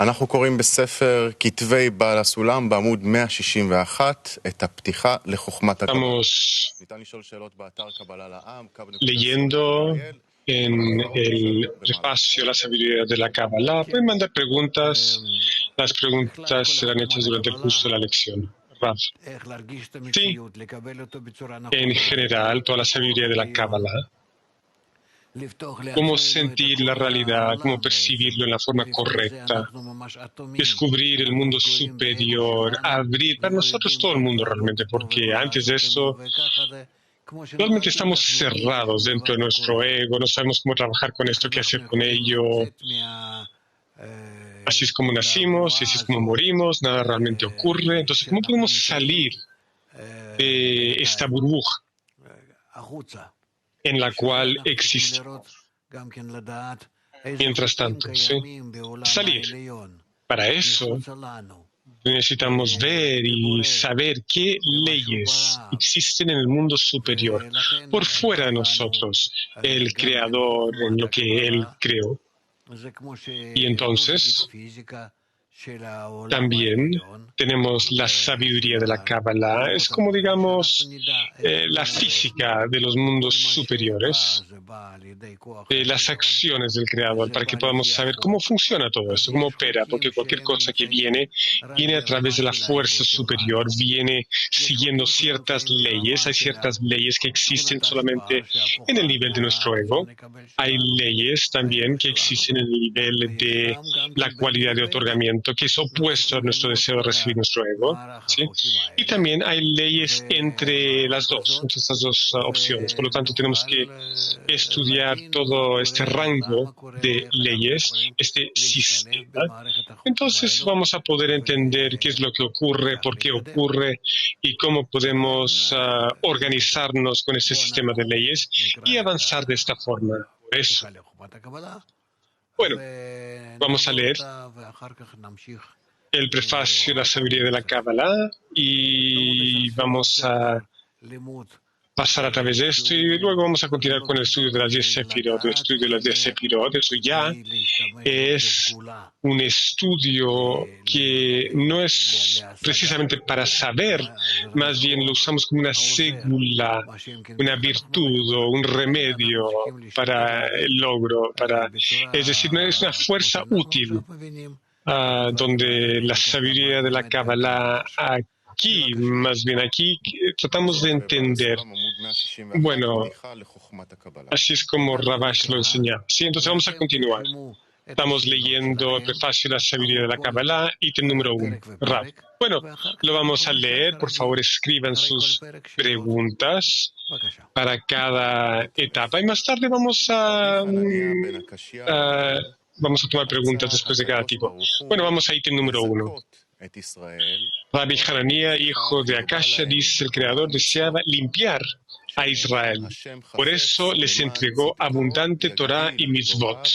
אנחנו קוראים בספר כתבי בעל הסולם בעמוד 161 את הפתיחה לחוכמת הקבלה. Estamos ניתן לשאול שאלות באתר קבלה לעם, leyendo en el prefacio la sabiduría de la Kabbalah. Pueden mandar preguntas. Las preguntas serán hechas durante el curso de la lección. Rav. Sí, en general, toda la sabiduría de la Kabbalah, cómo sentir la realidad, cómo percibirlo en la forma correcta, descubrir el mundo superior, abrir para nosotros todo el mundo realmente, porque antes de eso realmente estamos cerrados dentro de nuestro ego, no sabemos cómo trabajar con esto, qué hacer con ello. Así es como nacimos, y así es como morimos, nada realmente ocurre. Entonces, ¿cómo podemos salir de esta burbuja en la cual existimos? Mientras tanto, ¿sí? Salir. Para eso necesitamos ver y saber qué leyes existen en el mundo superior, por fuera de nosotros, el Creador, en lo que Él creó. Y entonces también tenemos la sabiduría de la Kabbalah. Es como, digamos, la física de los mundos superiores, las acciones del Creador, para que podamos saber cómo funciona todo esto, cómo opera, porque cualquier cosa que viene a través de la fuerza superior, viene siguiendo ciertas leyes. Hay ciertas leyes que existen solamente en el nivel de nuestro ego. Hay leyes también que existen en el nivel de la cualidad de otorgamiento, que es opuesto a nuestro deseo de recibir nuestro ego, ¿sí? Y también hay leyes entre las dos, entre estas dos opciones. Por lo tanto, tenemos que estudiar todo este rango de leyes, este sistema. Entonces vamos a poder entender qué es lo que ocurre, por qué ocurre y cómo podemos organizarnos con este sistema de leyes y avanzar de esta forma. Por eso, bueno, vamos a leer el prefacio de la sabiduría de la Kabbalah y vamos a pasar a través de esto y luego vamos a continuar con el estudio de las 10 Sefirot. El estudio de las 10 Sefirot, eso ya es un estudio que no es precisamente para saber, más bien lo usamos como una ségula, una virtud o un remedio para el logro, es decir, no es una fuerza útil, donde la sabiduría de la Kabbalah aquí, más bien aquí, tratamos de entender. Bueno, así es como Ravash lo enseñaba. Sí, entonces vamos a continuar. Estamos leyendo el prefacio de la sabiduría de la Kabbalah, ítem número 1, Rav. Bueno, lo vamos a leer. Por favor, escriban sus preguntas para cada etapa y más tarde vamos a tomar preguntas después de cada tipo. Bueno, vamos a ítem número 1. Rabbi Hananía, hijo de Akasha, dice: el Creador deseaba limpiar a Israel. Por eso les entregó abundante Torah y mitzvot.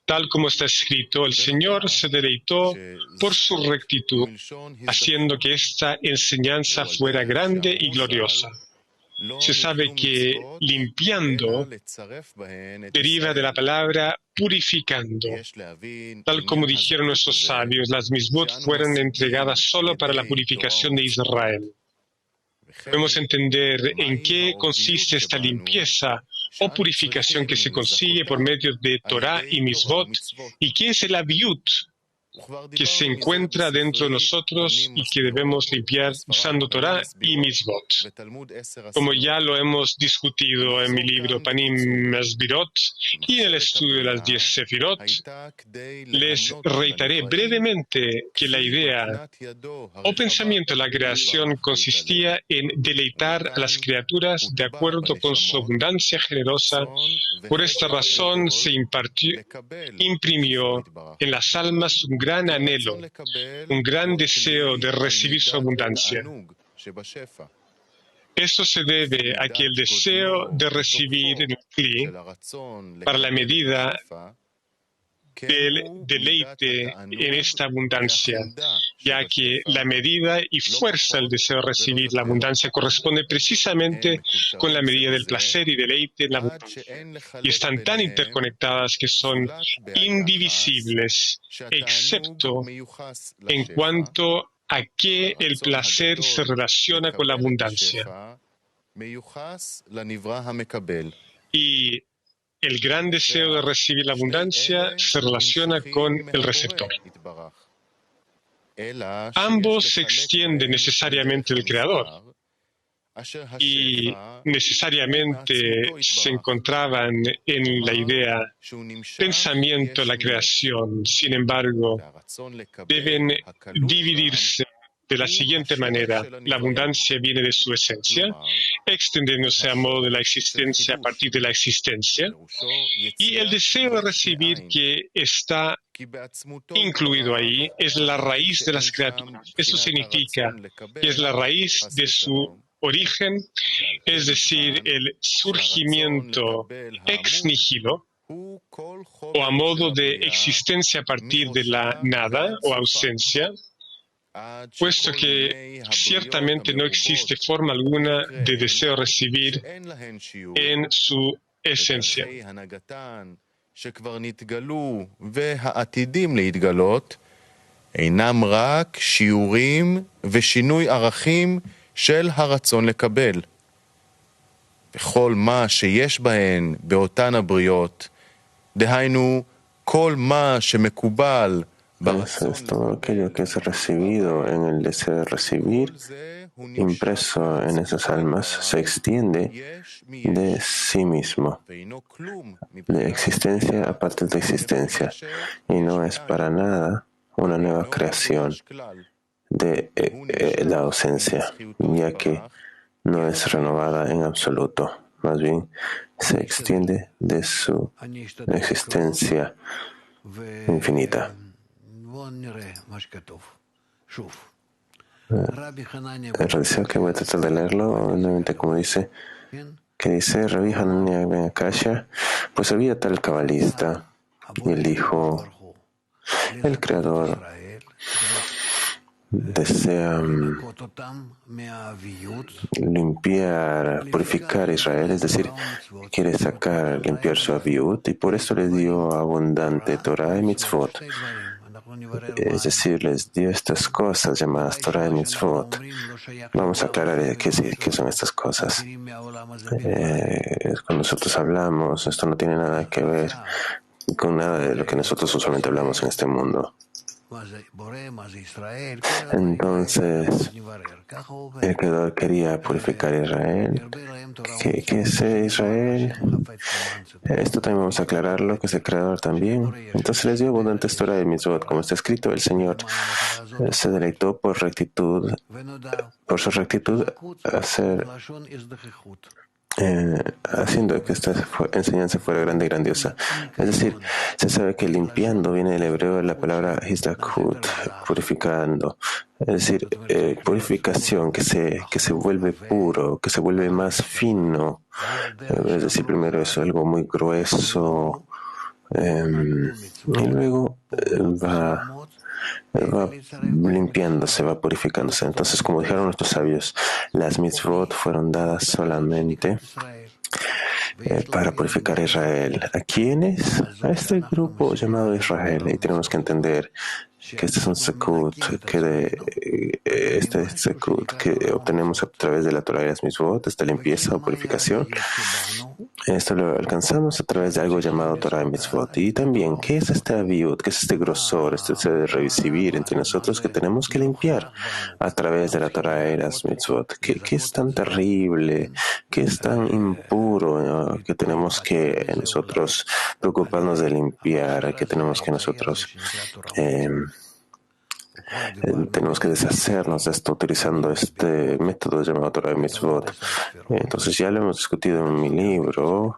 Tal como está escrito, el Señor se deleitó por su rectitud, haciendo que esta enseñanza fuera grande y gloriosa. Se sabe que limpiando deriva de la palabra purificando. Tal como dijeron nuestros sabios, las mitzvot fueron entregadas solo para la purificación de Israel. Podemos entender en qué consiste esta limpieza o purificación que se consigue por medio de Torah y mitzvot, y qué es el aviut que se encuentra dentro de nosotros y que debemos limpiar usando Torah y mitzvot. Como ya lo hemos discutido en mi libro Panim Masbirot y en el estudio de las 10 Sefirot, les reitaré brevemente que la idea o pensamiento de la creación consistía en deleitar a las criaturas de acuerdo con su abundancia generosa. Por esta razón se imprimió en las almas un gran anhelo, un gran deseo de recibir su abundancia. Esto se debe a que el deseo de recibir en el Kli, para la medida del deleite en esta abundancia, ya que la medida y fuerza del deseo de recibir la abundancia corresponde precisamente con la medida del placer y deleite en la abundancia, y están tan interconectadas que son indivisibles, excepto en cuanto a que el placer se relaciona con la abundancia. Y el gran deseo de recibir la abundancia se relaciona con el receptor. Ambos se extienden necesariamente del Creador y necesariamente se encontraban en la idea pensamiento de la creación. Sin embargo, deben dividirse de la siguiente manera. La abundancia viene de su esencia, extendiéndose a modo de la existencia a partir de la existencia, y el deseo de recibir que está incluido ahí es la raíz de las criaturas. Eso significa que es la raíz de su origen, es decir, el surgimiento ex nihilo, o a modo de existencia a partir de la nada o ausencia, puesto que ciertamente no existe forma alguna de deseo recibir en su esencia. שכבר נתגלו והעתידים להתגלות אינם רק שיעורים ושינוי ערכים של הרצון לקבל. וכל מה שיש בהן באותן הבריות, דהיינו כל מה שמקובל Eso es todo aquello que es recibido en el deseo de recibir, impreso en esas almas, se extiende de sí mismo, de existencia a partir de existencia, y no es para nada una nueva creación de la ausencia, ya que no es renovada en absoluto, más bien se extiende de su existencia infinita. El deseo que voy a tratar de leerlo, nuevamente como dice, que dice Rabbi Hanania ben Akashia, pues había tal cabalista y él dijo, el Creador desea limpiar, purificar a Israel, es decir, quiere limpiar su aviut, y por eso les dio abundante Torah y mitzvot. Es decir, les dio estas cosas llamadas Torah y mitzvot. Vamos a aclarar qué son estas cosas. Cuando nosotros hablamos, esto no tiene nada que ver con nada de lo que nosotros usualmente hablamos en este mundo. Entonces, el Creador quería purificar a Israel. ¿Qué es Israel? Esto también vamos a aclararlo, que es el Creador también. Entonces les dio abundantes Torah y mitzvot. Como está escrito, el Señor se deleitó por su rectitud, haciendo que esta enseñanza fuera grande y grandiosa. Es decir, se sabe que limpiando viene del hebreo la palabra hizdakut, purificando. Es decir, purificación, que se vuelve puro, que se vuelve más fino. Es decir, primero es algo muy grueso, y luego va limpiándose, va purificándose. Entonces, como dijeron nuestros sabios, las mitzvot fueron dadas solamente para purificar a Israel. ¿A quiénes? A este grupo llamado Israel. Y tenemos que entender que este es un sekut que obtenemos a través de la Torah y las mitzvot, esta limpieza o purificación. Esto lo alcanzamos a través de algo llamado Torah y mitzvot. Y también, ¿qué es este aviut? ¿Qué es este grosor, este deseo de recibir entre nosotros que tenemos que limpiar a través de la Torah y las mitzvot? ¿Qué es tan terrible? ¿Qué es tan impuro, ¿no? Que tenemos que nosotros preocuparnos de limpiar? Que tenemos que nosotros tenemos que deshacernos de esto utilizando este método llamado Torah y Mitzvot. Entonces ya lo hemos discutido en mi libro,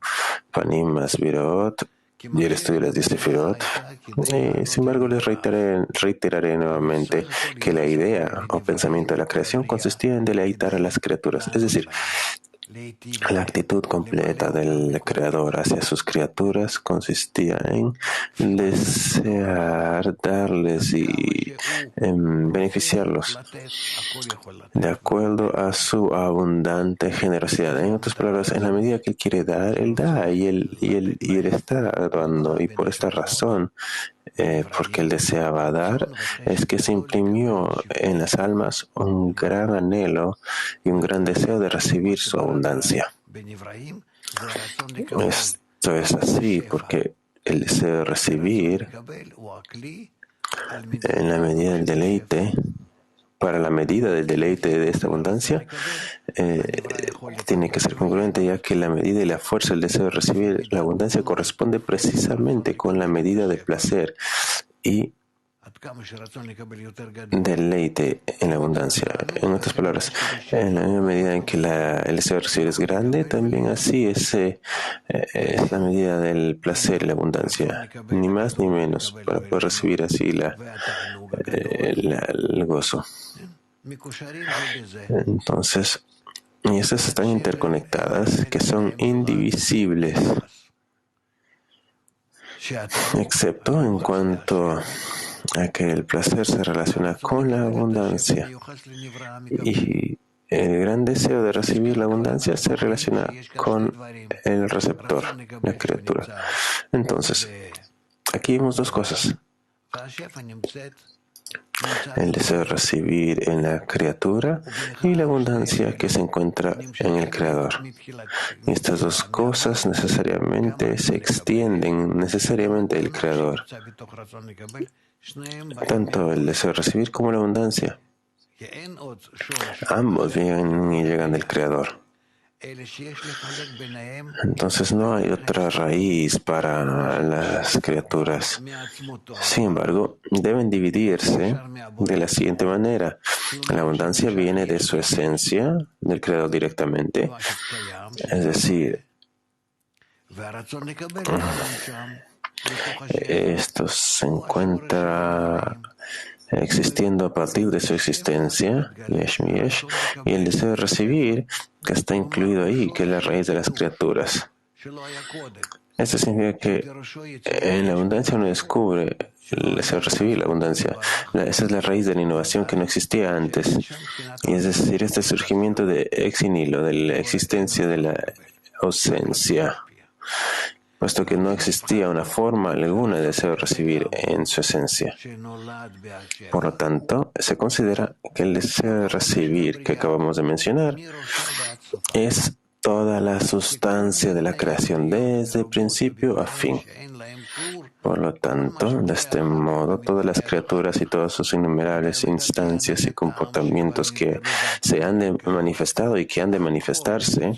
Panim Masbirot, y el estudio de las 10 Sefirot. Sin embargo, les reiteraré nuevamente que la idea o pensamiento de la creación consistía en deleitar a las criaturas. Es decir, La actitud completa del Creador hacia sus criaturas consistía en desear darles y beneficiarlos de acuerdo a su abundante generosidad. En otras palabras, en la medida que Él quiere dar, Él da y Él está dando. Y por esta razón, porque Él deseaba dar, es que se imprimió en las almas un gran anhelo y un gran deseo de recibir su abundancia. Esto es así porque el deseo de recibir, en la medida del deleite, para la medida del deleite de esta abundancia, tiene que ser congruente, ya que la medida y la fuerza del deseo de recibir la abundancia corresponde precisamente con la medida de placer y deleite en la abundancia. En otras palabras, en la misma medida en que el deseo de recibir es grande, también así es la medida del placer y la abundancia, ni más ni menos, para poder recibir así el gozo. Entonces, y estas están interconectadas, que son indivisibles, excepto en cuanto a que el placer se relaciona con la abundancia y el gran deseo de recibir la abundancia se relaciona con el receptor, la criatura. Entonces, aquí vemos dos cosas. El deseo de recibir en la criatura y la abundancia que se encuentra en el Creador. Y estas dos cosas necesariamente se extienden necesariamente del Creador. Tanto el deseo de recibir como la abundancia. Ambos vienen y llegan del Creador. Entonces no hay otra raíz para las criaturas. Sin embargo, deben dividirse de la siguiente manera. La abundancia viene de su esencia, del Creador directamente. Es decir, esto se encuentra existiendo a partir de su existencia, Yesh mi Yesh, y el deseo de recibir, que está incluido ahí, que es la raíz de las criaturas. Esto significa que en la abundancia uno descubre el deseo de recibir la abundancia. Esa es la raíz de la innovación que no existía antes. Y es decir, este surgimiento de ex nihilo, de la existencia de la ausencia, puesto que no existía una forma alguna de deseo de recibir en su esencia. Por lo tanto, se considera que el deseo de recibir que acabamos de mencionar es toda la sustancia de la creación desde principio a fin. Por lo tanto, de este modo, todas las criaturas y todas sus innumerables instancias y comportamientos que se han manifestado y que han de manifestarse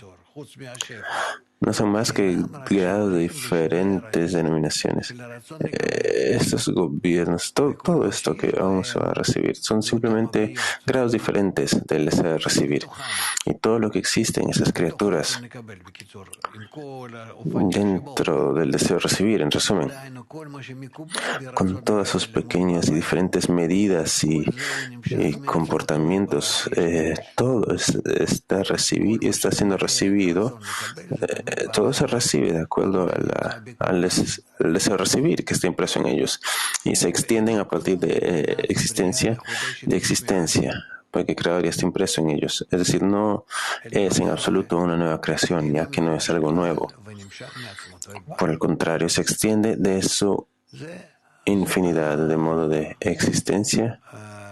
no son más que grados de diferentes denominaciones. Estos gobiernos, todo esto que aún se va a recibir, son simplemente grados diferentes del deseo de recibir. Y todo lo que existe en esas criaturas, dentro del deseo de recibir, en resumen, con todas sus pequeñas y diferentes medidas y comportamientos, todo está siendo recibido. Todo se recibe de acuerdo al deseo de recibir que está impreso en ellos y se extienden a partir de existencia, porque el Creador ya está impreso en ellos. Es decir, no es en absoluto una nueva creación, ya que no es algo nuevo. Por el contrario, se extiende de su infinidad de modo de existencia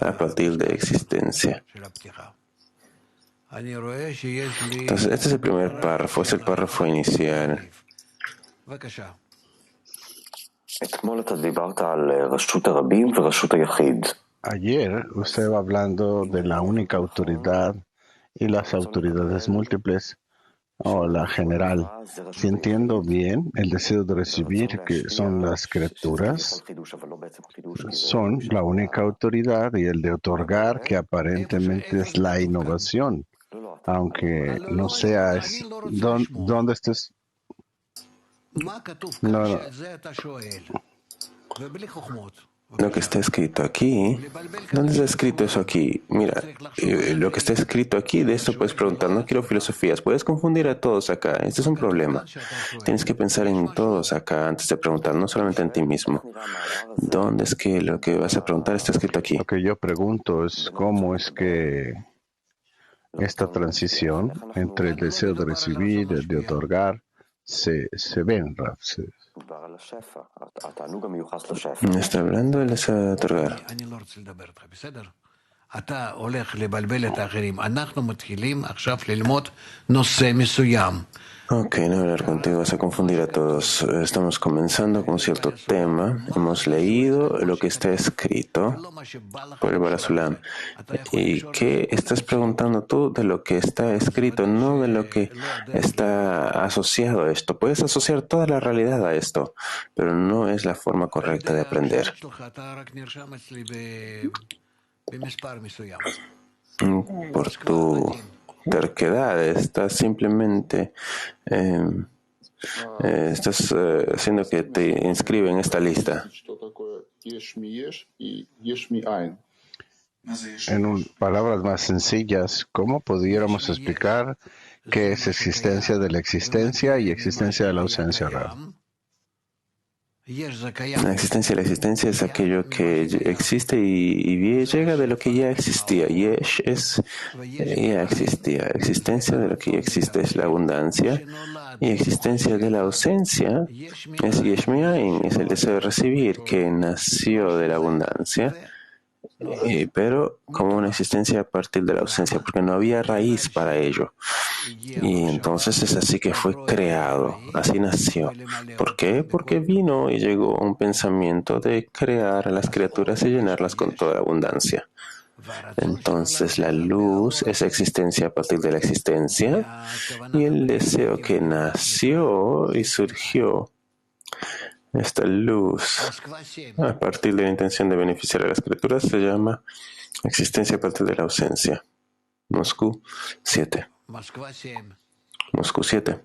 a partir de existencia. Entonces, este es el primer párrafo, es el párrafo inicial. Ayer usted va hablando de la única autoridad y las autoridades múltiples, o la general. Si entiendo bien, el deseo de recibir, que son las criaturas, son la única autoridad, y el de otorgar, que aparentemente es la innovación, aunque no sea donde estés. No. lo que está escrito aquí, ¿dónde está escrito eso aquí? Mira, lo que está escrito aquí, de esto puedes preguntar, no quiero filosofías, puedes confundir a todos acá, este es un problema. Tienes que pensar en todos acá antes de preguntar, no solamente en ti mismo. ¿Dónde es que lo que vas a preguntar está escrito aquí? Lo que yo pregunto es cómo es que esta transición entre el deseo de recibir y de otorgar se ven, Rav. Está hablando del deseo de otorgar. אתה הולך לבלבל את האחרים. אנחנו מתחילים עכשיו ללמוד נושא מסוים. Ok, no voy a hablar contigo, vas a confundir a todos. Estamos comenzando con cierto tema. Hemos leído lo que está escrito por el Barasulam. ¿Y qué estás preguntando tú de lo que está escrito, no de lo que está asociado a esto? Puedes asociar toda la realidad a esto, pero no es la forma correcta de aprender. Por tu terquedad, estás simplemente estás haciendo que te inscribe en esta lista. En palabras más sencillas, ¿cómo pudiéramos explicar qué es existencia de la existencia y existencia de la ausencia, Rav? La existencia de la existencia es aquello que existe y llega de lo que ya existía. Yesh es ya existía. Existencia de lo que ya existe es la abundancia. Y existencia de la ausencia es Yesh Mi'ain, es el deseo de recibir, que nació de la abundancia, pero como una existencia a partir de la ausencia, porque no había raíz para ello. Y entonces es así que fue creado, así nació. ¿Por qué? Porque vino y llegó un pensamiento de crear a las criaturas y llenarlas con toda la abundancia. Entonces la luz es existencia a partir de la existencia, y el deseo que nació y surgió, esta luz a partir de la intención de beneficiar a las criaturas, se llama existencia a partir de la ausencia. Moscú 7. Moscú 7.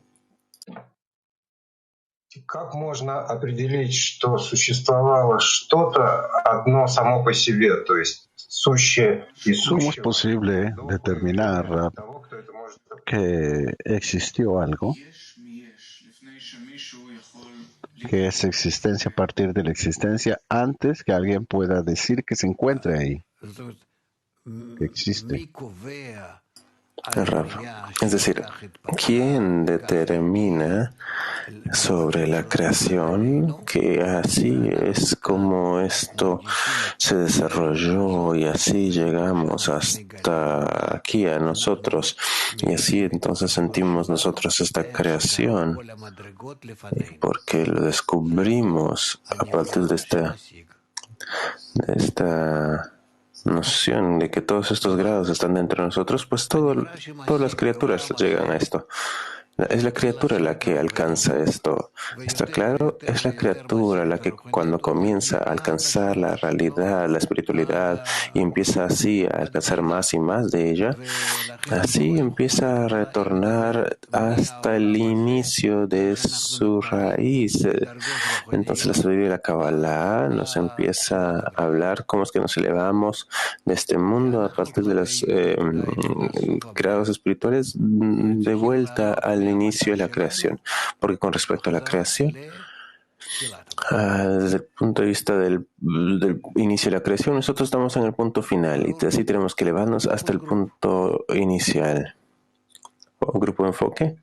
Как можно определить, что существовало что-то одно само по себе, то есть сущее и ¿Cómo es сущего? posible determinar, Rav, que existió algo que es existencia a partir de la existencia antes que alguien pueda decir que se encuentre ahí, que existe? Rav. Es decir, ¿quién determina sobre la creación que así es como esto se desarrolló y así llegamos hasta aquí a nosotros y así entonces sentimos nosotros esta creación porque lo descubrimos a partir de esta noción de que todos estos grados están dentro de nosotros, pues todas las criaturas llegan a esto. Es la criatura la que alcanza esto. ¿Está claro? Es la criatura la que cuando comienza a alcanzar la realidad, la espiritualidad, y empieza así a alcanzar más y más de ella, así empieza a retornar hasta el inicio de su raíz. Entonces la sabiduría de la Kabbalah nos empieza a hablar cómo es que nos elevamos de este mundo a partir de los grados espirituales de vuelta al inicio de la creación. Porque con respecto a la creación, desde el punto de vista del inicio de la creación, nosotros estamos en el punto final y así tenemos que elevarnos hasta el punto inicial. ¿Un grupo de enfoque?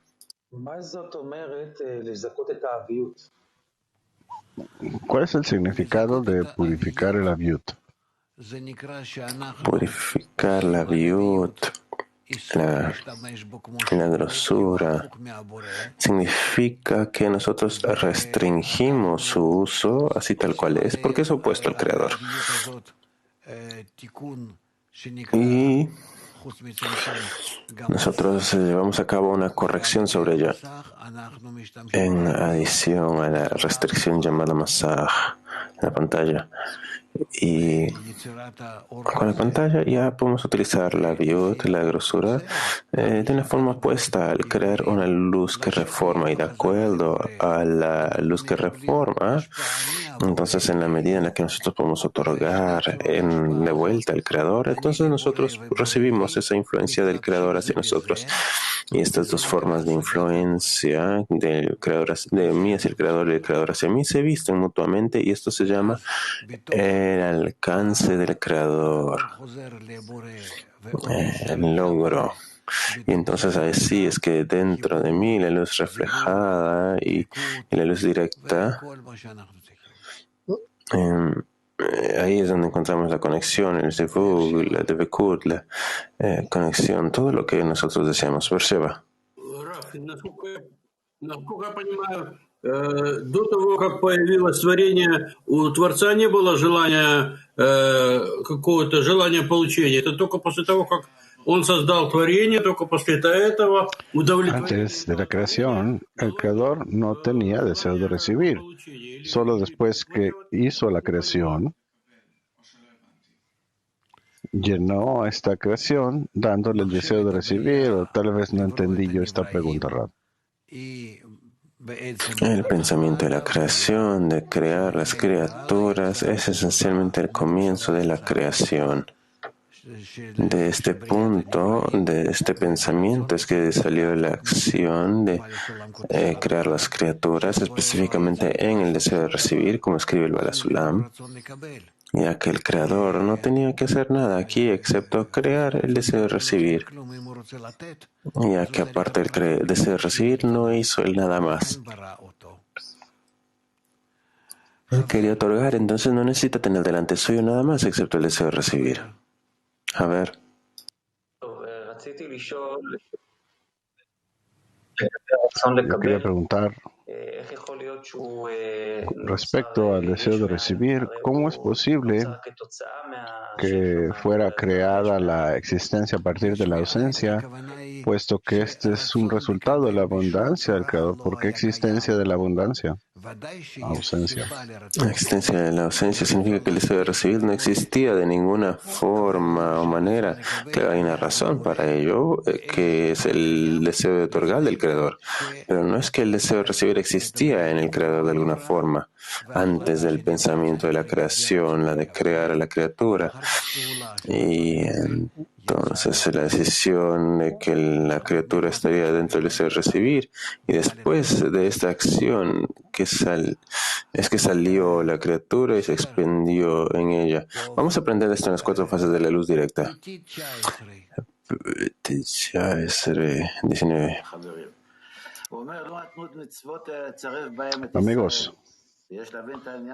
¿Cuál es el significado de purificar el aviut? Purificar la aviut, la grosura, significa que nosotros restringimos su uso así tal cual es, porque es opuesto al Creador. Y nosotros llevamos a cabo una corrección sobre ella en adición a la restricción llamada Masaj. la pantalla. Y con la pantalla ya podemos utilizar la biot, la grosura, de una forma opuesta al crear una luz que reforma. Y de acuerdo a la luz que reforma, entonces en la medida en la que nosotros podemos otorgar de vuelta al Creador, entonces nosotros recibimos esa influencia del Creador hacia nosotros. Y estas dos formas de influencia del Creador, de mí hacia el Creador y del Creador hacia mí se visten mutuamente, y esto se llama el alcance del Creador, el logro. Y entonces así es que dentro de mí la luz reflejada y la luz directa, ahí es donde encontramos la conexión, el zivug, la devekut, la conexión, todo lo que nosotros deseamos. Beersheba. Насколько я понимаю, до того, как появилось творение, у Творца не было желания, какого-то желания получения. Это только после того, как Он создал творение, только после этого удовлетворение. Antes de la creación, el Creador no tenía deseo de recibir. Solo después que hizo la creación, llenó esta creación dándole el deseo de recibir, o tal vez no entendí yo esta pregunta, Rab. El pensamiento de la creación, de crear las criaturas, es esencialmente el comienzo de la creación. De este punto, de este pensamiento, es que salió la acción de crear las criaturas, específicamente en el deseo de recibir, como escribe el Baal HaSulam, ya que el Creador no tenía que hacer nada aquí excepto crear el deseo de recibir, ya que aparte del deseo de recibir no hizo él nada más. Él quería otorgar, entonces no necesita tener delante suyo nada más excepto el deseo de recibir. A ver. Yo quería preguntar respecto al deseo de recibir, ¿cómo es posible que fuera creada la existencia a partir de la ausencia, puesto que este es un resultado de la abundancia del Creador? ¿Por qué existencia de la abundancia? Ausencia. La existencia de la ausencia significa que el deseo de recibir no existía de ninguna forma o manera. Claro, hay una razón para ello, que es el deseo de otorgar del Creador. Pero no es que el deseo de recibir existía en el Creador de alguna forma, antes del pensamiento de la creación, la de crear a la criatura. Y entonces la decisión de que la criatura estaría dentro del deseo de recibir, y después de esta acción es que salió la criatura y se expandió en ella. Vamos a aprender esto en las 4 fases de la luz directa. 19. Amigos,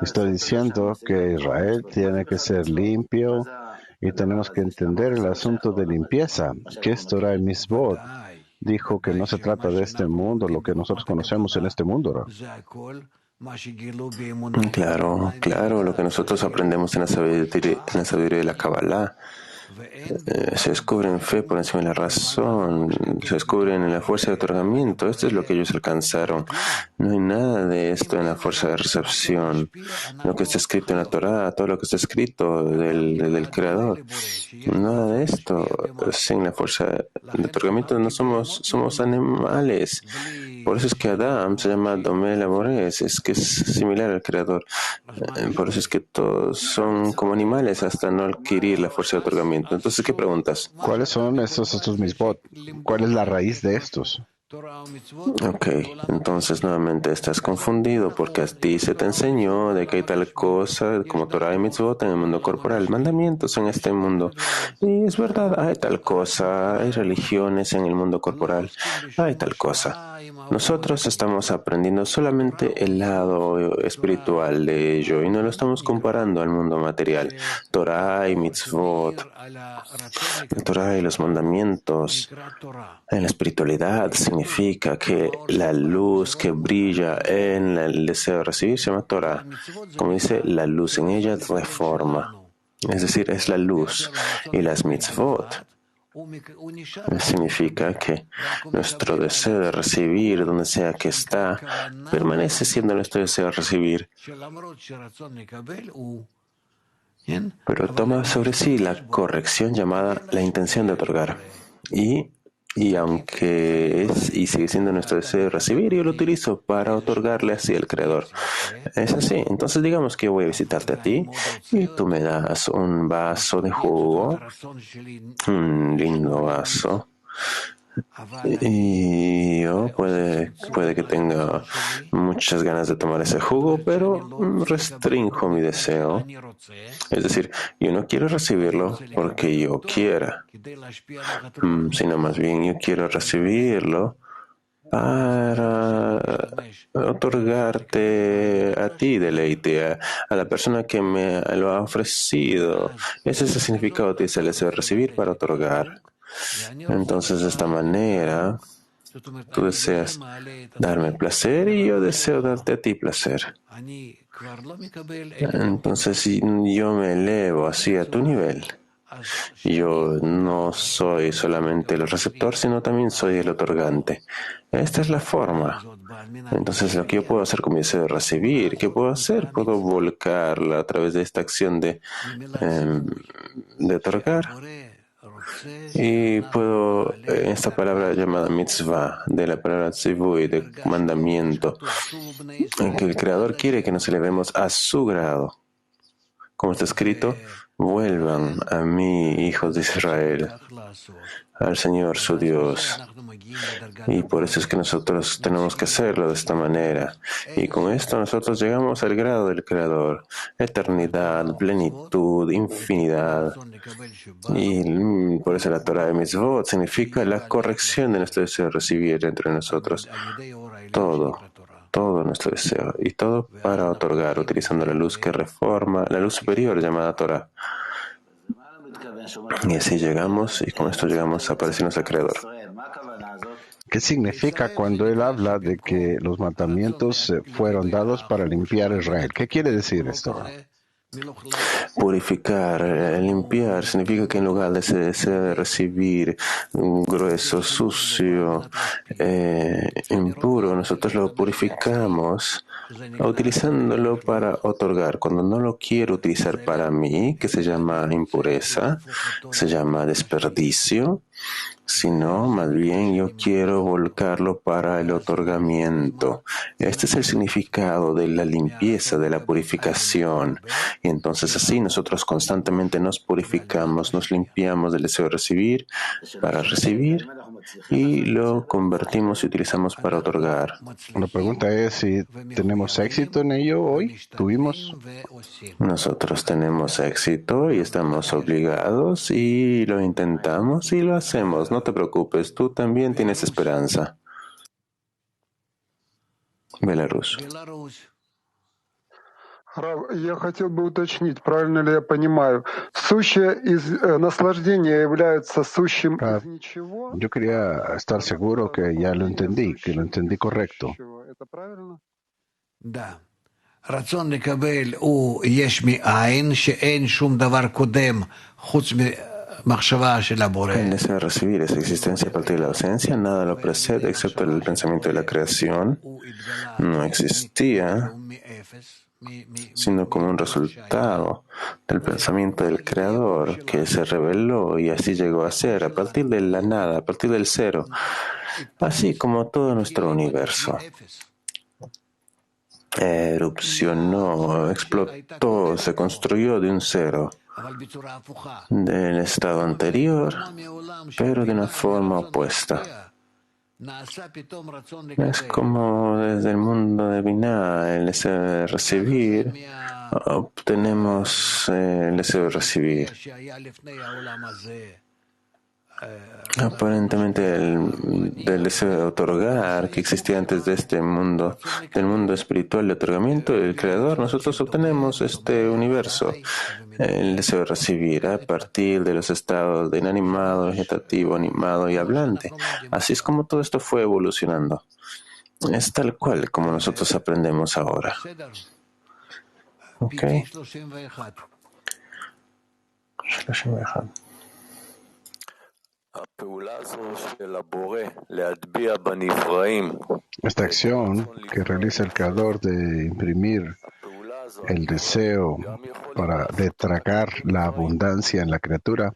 está diciendo que Israel tiene que ser limpio y tenemos que entender el asunto de limpieza, que es Torah y Mitzvot. Dijo que no se trata de este mundo, lo que nosotros conocemos en este mundo, ¿no? Claro, lo que nosotros aprendemos en la sabiduría de la Kabbalah. Se descubre en fe por encima de la razón, se descubren en la fuerza de otorgamiento. Esto es lo que ellos alcanzaron. No hay nada de esto en la fuerza de recepción. Lo que está escrito en la Torah, todo lo que está escrito del Creador. Nada de esto. Sin la fuerza de otorgamiento no somos animales. Por eso es que Adam se llama Domel Amores, es que es similar al Creador. Por eso es que todos son como animales hasta no adquirir la fuerza de otorgamiento. Entonces, ¿qué preguntas? ¿Cuáles son estos mitzvot? ¿Cuál es la raíz de estos? Ok, entonces nuevamente estás confundido porque a ti se te enseñó de que hay tal cosa como Torah y Mitzvot en el mundo corporal, mandamientos en este mundo. Y es verdad, hay tal cosa, hay religiones en el mundo corporal, hay tal cosa. Nosotros estamos aprendiendo solamente el lado espiritual de ello y no lo estamos comparando al mundo material. Torah y Mitzvot, la Torah y los mandamientos en la espiritualidad significa que la luz que brilla en el deseo de recibir se llama Torah. Como dice, la luz en ella reforma. Es decir, es la luz. Y las mitzvot Significa que nuestro deseo de recibir, donde sea que está, permanece siendo nuestro deseo de recibir, pero toma sobre sí la corrección llamada la intención de otorgar. Y aunque es y sigue siendo nuestro deseo de recibir, yo lo utilizo para otorgarle así al Creador. Es así. Entonces digamos que yo voy a visitarte a ti y tú me das un vaso de jugo, un lindo vaso. Y yo puede que tenga muchas ganas de tomar ese jugo, pero restrinjo mi deseo. Es decir, yo no quiero recibirlo porque yo quiera, sino más bien yo quiero recibirlo para otorgarte a ti deleite, a la persona que me lo ha ofrecido. Ese es el significado de ese deseo de recibir para otorgar. Entonces, de esta manera, tú deseas darme placer y yo deseo darte a ti placer. Entonces, si yo me elevo así a tu nivel, yo no soy solamente el receptor, sino también soy el otorgante. Esta es la forma. Entonces, lo que yo puedo hacer con mi deseo de recibir, ¿qué puedo hacer? Puedo volcarla a través de esta acción de otorgar. Y puedo, esta palabra llamada mitzvah, de la palabra tzivui, de mandamiento, en que el Creador quiere que nos elevemos a su grado. Como está escrito, vuelvan a mí, hijos de Israel, al Señor su Dios. Y por eso es que nosotros tenemos que hacerlo de esta manera. Y con esto nosotros llegamos al grado del Creador, eternidad, plenitud, infinidad. Y por eso la Torah de Mitzvot significa la corrección de nuestro deseo de recibir entre nosotros. Todo nuestro deseo, y todo para otorgar, utilizando la luz que reforma, la luz superior llamada Torah. Y así llegamos, y con esto llegamos a parecernos al Creador. ¿Qué significa cuando él habla de que los mandamientos fueron dados para limpiar a Israel? ¿Qué quiere decir esto? Purificar, limpiar, significa que en lugar de ese deseo de recibir grueso, sucio, impuro, nosotros lo purificamos utilizándolo para otorgar. Cuando no lo quiero utilizar para mí, que se llama impureza, se llama desperdicio, sino más bien yo quiero volcarlo para el otorgamiento. Este es el significado de la limpieza, de la purificación. Y entonces así nosotros constantemente nos purificamos, nos limpiamos del deseo de recibir para recibir y lo convertimos y utilizamos para otorgar. La pregunta es si tenemos éxito en ello hoy. ¿Tuvimos? Nosotros tenemos éxito y estamos obligados y lo intentamos y lo hacemos. No te preocupes, tú también tienes esperanza. Belarus. Рав, я хотел бы уточнить, правильно ли я понимаю, сущее из наслаждения является сущим из ничего? Yo quería estar seguro que ya lo entendí, que lo entendí correcto. Это правильно? Да. רצון לקבל הוא יש מאין, שאין שום דבר קודם חוץ ממחשבה של הבורא. El deseo de recibir esa existencia a partir de la ausencia, nada lo precede excepto el pensamiento de la creación. No existía, sino como un resultado del pensamiento del Creador que se reveló y así llegó a ser a partir de la nada, a partir del cero, así como todo nuestro universo. Erupcionó, explotó, se construyó de un cero, del estado anterior, pero de una forma opuesta. Es como desde el mundo de Binah, el deseo de recibir, obtenemos el deseo de recibir. Aparentemente del deseo de otorgar que existía antes de este mundo, del mundo espiritual de otorgamiento del Creador, nosotros obtenemos este universo, el deseo de recibir a partir de los estados de inanimado, vegetativo, animado y hablante. Así es como todo esto fue evolucionando. Es tal cual como nosotros aprendemos ahora. ¿Ok? Esta acción que realiza el Creador de imprimir el deseo de tragar la abundancia en la criatura,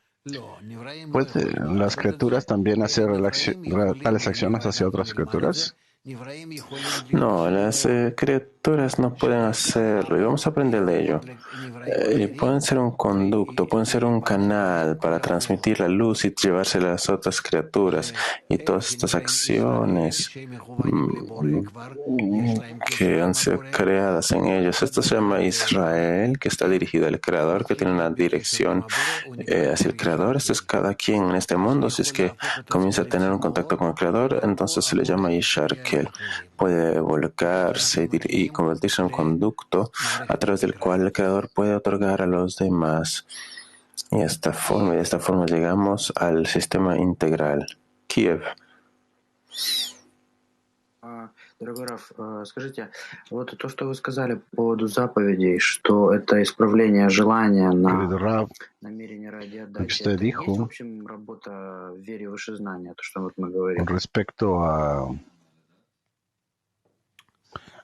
¿pueden las criaturas también hacer tales acciones hacia otras criaturas? No, las criaturas no pueden hacerlo y vamos a aprender de ello. Pueden ser un conducto, pueden ser un canal para transmitir la luz y llevarse a las otras criaturas. Y todas estas acciones que han sido creadas en ellos. Esto se llama Israel, que está dirigido al Creador, que tiene una dirección hacia el Creador. Esto es cada quien en este mundo. Si es que comienza a tener un contacto con el Creador, entonces se le llama Yishar. Puede volcarse y convertirse en un conducto a través del cual el Creador puede otorgar a los demás. Y de esta forma llegamos al sistema integral. Kiev. Дорогой Раф, скажите, вот то, что вы сказали по поводу заповедей, что это исправление желания на намерение ради отдачи, это есть, в общем, работа в вере в вышезнание, то, что вот мы говорим. Con respecto al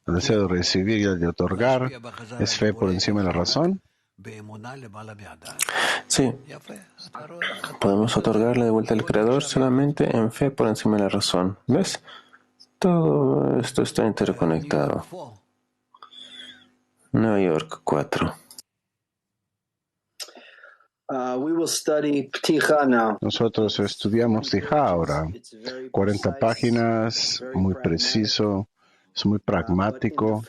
deseo de recibir y de otorgar, ¿es fe por encima de la razón? Sí, podemos otorgarle de vuelta al Creador solamente en fe por encima de la razón. ¿Ves? Todo esto está interconectado. Nueva York 4. Nosotros estudiamos Ptijá ahora. 40 páginas, muy preciso, es muy pragmático.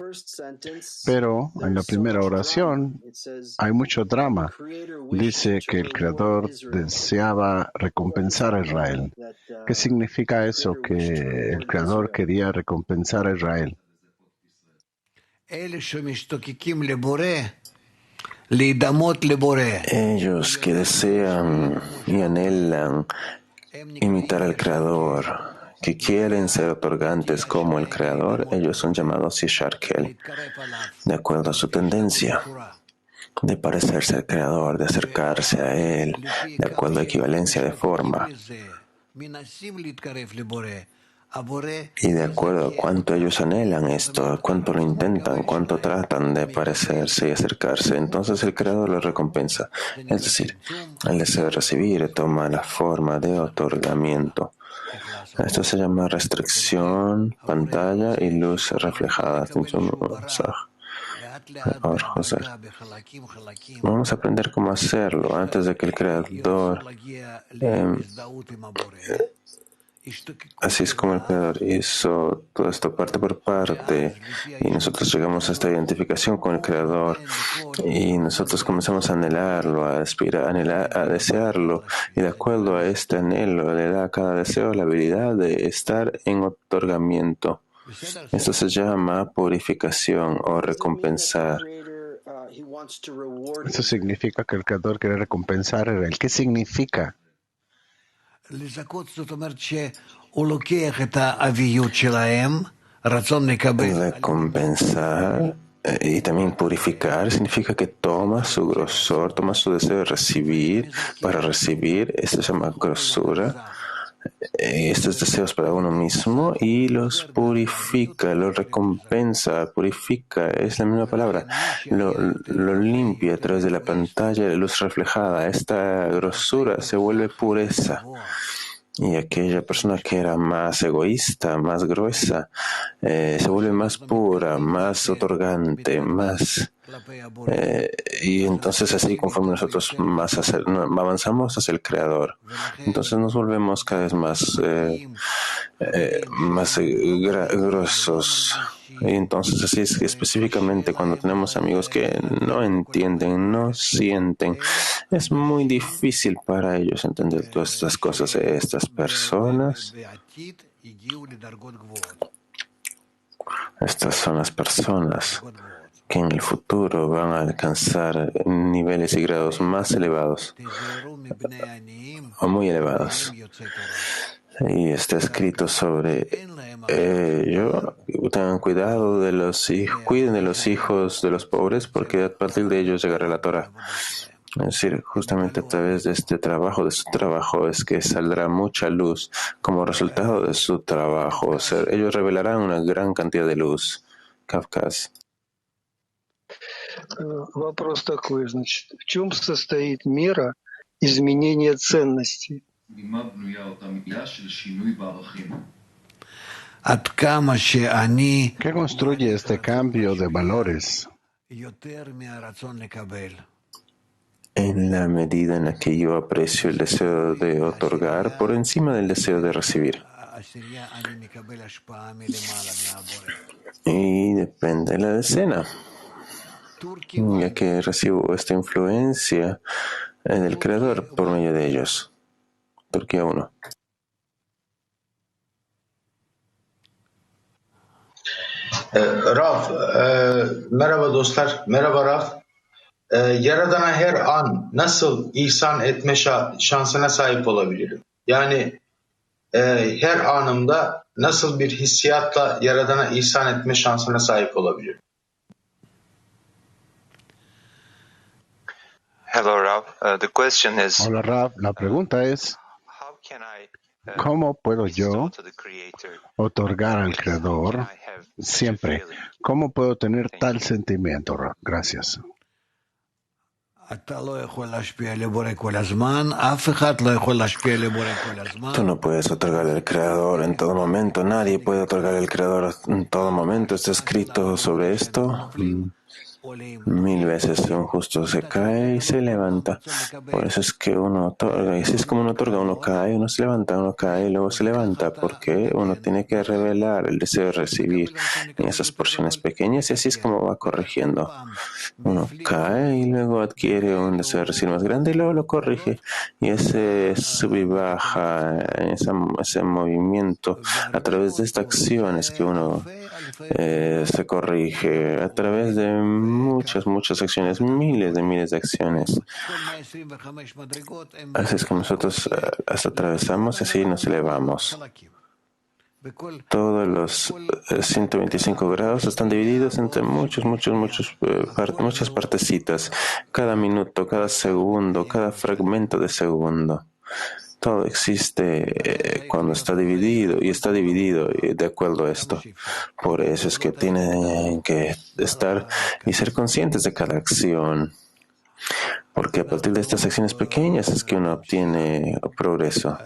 Pero en la primera oración hay mucho drama. Dice que el Creador deseaba recompensar a Israel. ¿Qué significa eso, que el Creador quería recompensar a Israel? Ellos que desean y anhelan imitar al Creador, que quieren ser otorgantes como el Creador, ellos son llamados Yisharkel, de acuerdo a su tendencia de parecerse al Creador, de acercarse a Él, de acuerdo a equivalencia de forma. Y de acuerdo a cuánto ellos anhelan esto, cuánto lo intentan, cuánto tratan de parecerse y acercarse, entonces el Creador lo recompensa. Es decir, el deseo de recibir toma la forma de otorgamiento. Esto se llama restricción, pantalla y luz reflejada. Ahora, José, vamos a aprender cómo hacerlo antes de que el Creador... Así es como el Creador hizo todo esto parte por parte y nosotros llegamos a esta identificación con el Creador y nosotros comenzamos a anhelarlo, a aspirar, a desearlo, y de acuerdo a este anhelo le da a cada deseo la habilidad de estar en otorgamiento. Esto se llama purificación o recompensar. Eso significa que el Creador quiere recompensar a Israel. ¿Qué significa? Recompensar y también purificar significa que toma su grosor, toma su deseo de recibir para recibir. Esto se llama grosura. Estos deseos para uno mismo y los purifica, los recompensa, purifica, es la misma palabra, lo limpia a través de la pantalla de luz reflejada. Esta grosura se vuelve pureza. Y aquella persona que era más egoísta, más gruesa, se vuelve más pura, más otorgante, más... y entonces así conforme nosotros más avanzamos hacia el Creador, entonces nos volvemos cada vez más grosos. Y entonces así es que específicamente cuando tenemos amigos que no entienden, no sienten, es muy difícil para ellos entender todas estas cosas. Estas personas, estas son las personas que en el futuro van a alcanzar niveles y grados más elevados o muy elevados. Y está escrito sobre ello. Tengan cuidado de los hijos, cuiden de los hijos de los pobres, porque a partir de ellos llegará la Torah. Es decir, justamente a través de este trabajo, de su trabajo, es que saldrá mucha luz. Como resultado de su trabajo, ellos revelarán una gran cantidad de luz. Kafkas. Вопрос такой, значит, в чем состоит мера изменения ценностей? ¿Qué construye este cambio de valores? En la medida en la que yo aprecio el deseo de otorgar por encima del deseo de recibir. Y depende de la decena, ya que recibo esta influencia del Creador por medio de ellos. Turquía 1. Rav, merhaba dostlar, merhaba Rav. Yaradana her an nasıl ihsan etme şansına sahip olabilirim? Yani her anımda nasıl bir hissiyatla Yaradan'a ihsan etme şansına sahip olabilirim? Hello, Rav. The question is, Hola, Rav. La pregunta es, ¿cómo puedo yo otorgar al Creador siempre? ¿Cómo puedo tener tal sentimiento, Rav? Gracias. Tú no puedes otorgar al Creador en todo momento. Nadie puede otorgar al Creador en todo momento. ¿Está escrito sobre esto? 1000 veces un justo se cae y se levanta. Por eso es que uno otorga. Y así es como uno otorga. Uno cae, uno se levanta, uno cae y luego se levanta. Porque uno tiene que revelar el deseo de recibir en esas porciones pequeñas y así es como va corrigiendo. Uno cae y luego adquiere un deseo de recibir más grande y luego lo corrige. Y ese sub y baja, ese movimiento a través de estas acciones que uno se corrige, a través de muchas acciones, miles de acciones. Así es que nosotros atravesamos y así nos elevamos. Todos los 125 grados están divididos entre muchas partecitas. Cada minuto, cada segundo, cada fragmento de segundo. Todo existe cuando está dividido y está dividido de acuerdo a esto. Por eso es que tienen que estar y ser conscientes de cada acción. Porque a partir de estas acciones pequeñas es que uno obtiene progreso.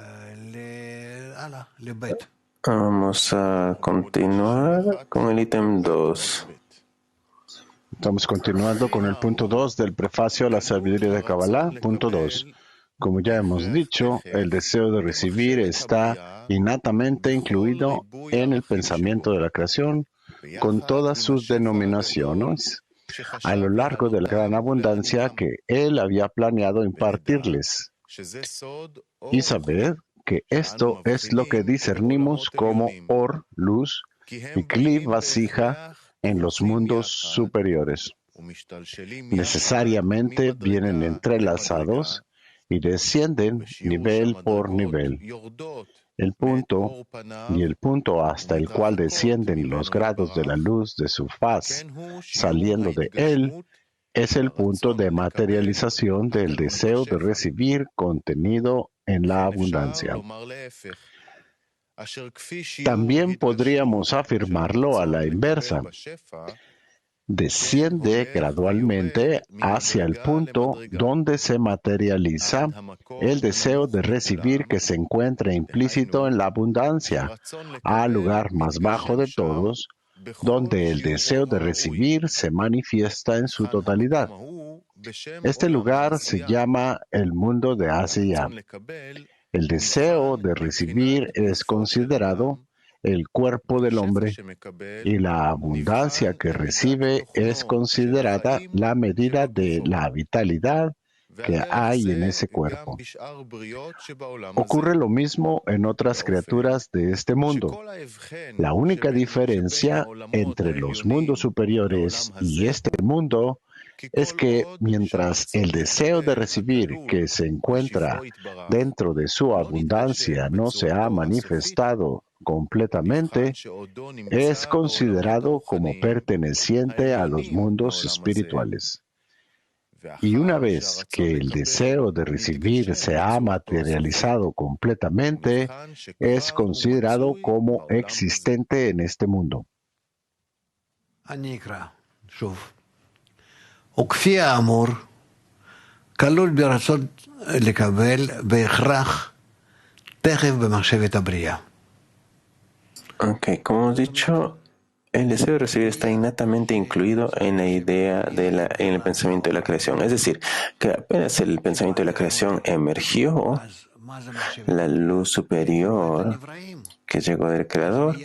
Vamos a continuar con el ítem 2. Estamos continuando con el punto 2 del prefacio a la sabiduría de Kabbalah. Punto 2. Como ya hemos dicho, el deseo de recibir está innatamente incluido en el pensamiento de la creación con todas sus denominaciones a lo largo de la gran abundancia que Él había planeado impartirles. Y saber que esto es lo que discernimos como Or, luz, y Kli, vasija, en los mundos superiores. Necesariamente vienen entrelazados y descienden nivel por nivel. El punto y el punto hasta el cual descienden los grados de la luz de su faz, saliendo de él, es el punto de materialización del deseo de recibir contenido en la abundancia. También podríamos afirmarlo a la inversa. Desciende gradualmente hacia el punto donde se materializa el deseo de recibir que se encuentra implícito en la abundancia, al lugar más bajo de todos, donde el deseo de recibir se manifiesta en su totalidad. Este lugar se llama el mundo de Asiya. El deseo de recibir es considerado el cuerpo del hombre y la abundancia que recibe es considerada la medida de la vitalidad que hay en ese cuerpo. Ocurre lo mismo en otras criaturas de este mundo. La única diferencia entre los mundos superiores y este mundo es que mientras el deseo de recibir que se encuentra dentro de su abundancia no se ha manifestado completamente, es considerado como perteneciente a los mundos espirituales. Y una vez que el deseo de recibir se ha materializado completamente, es considerado como existente en este mundo. Ok, como hemos dicho, el deseo de recibir está innatamente incluido en la idea en el pensamiento de la creación. Es decir, que apenas el pensamiento de la creación emergió, la luz superior que llegó del Creador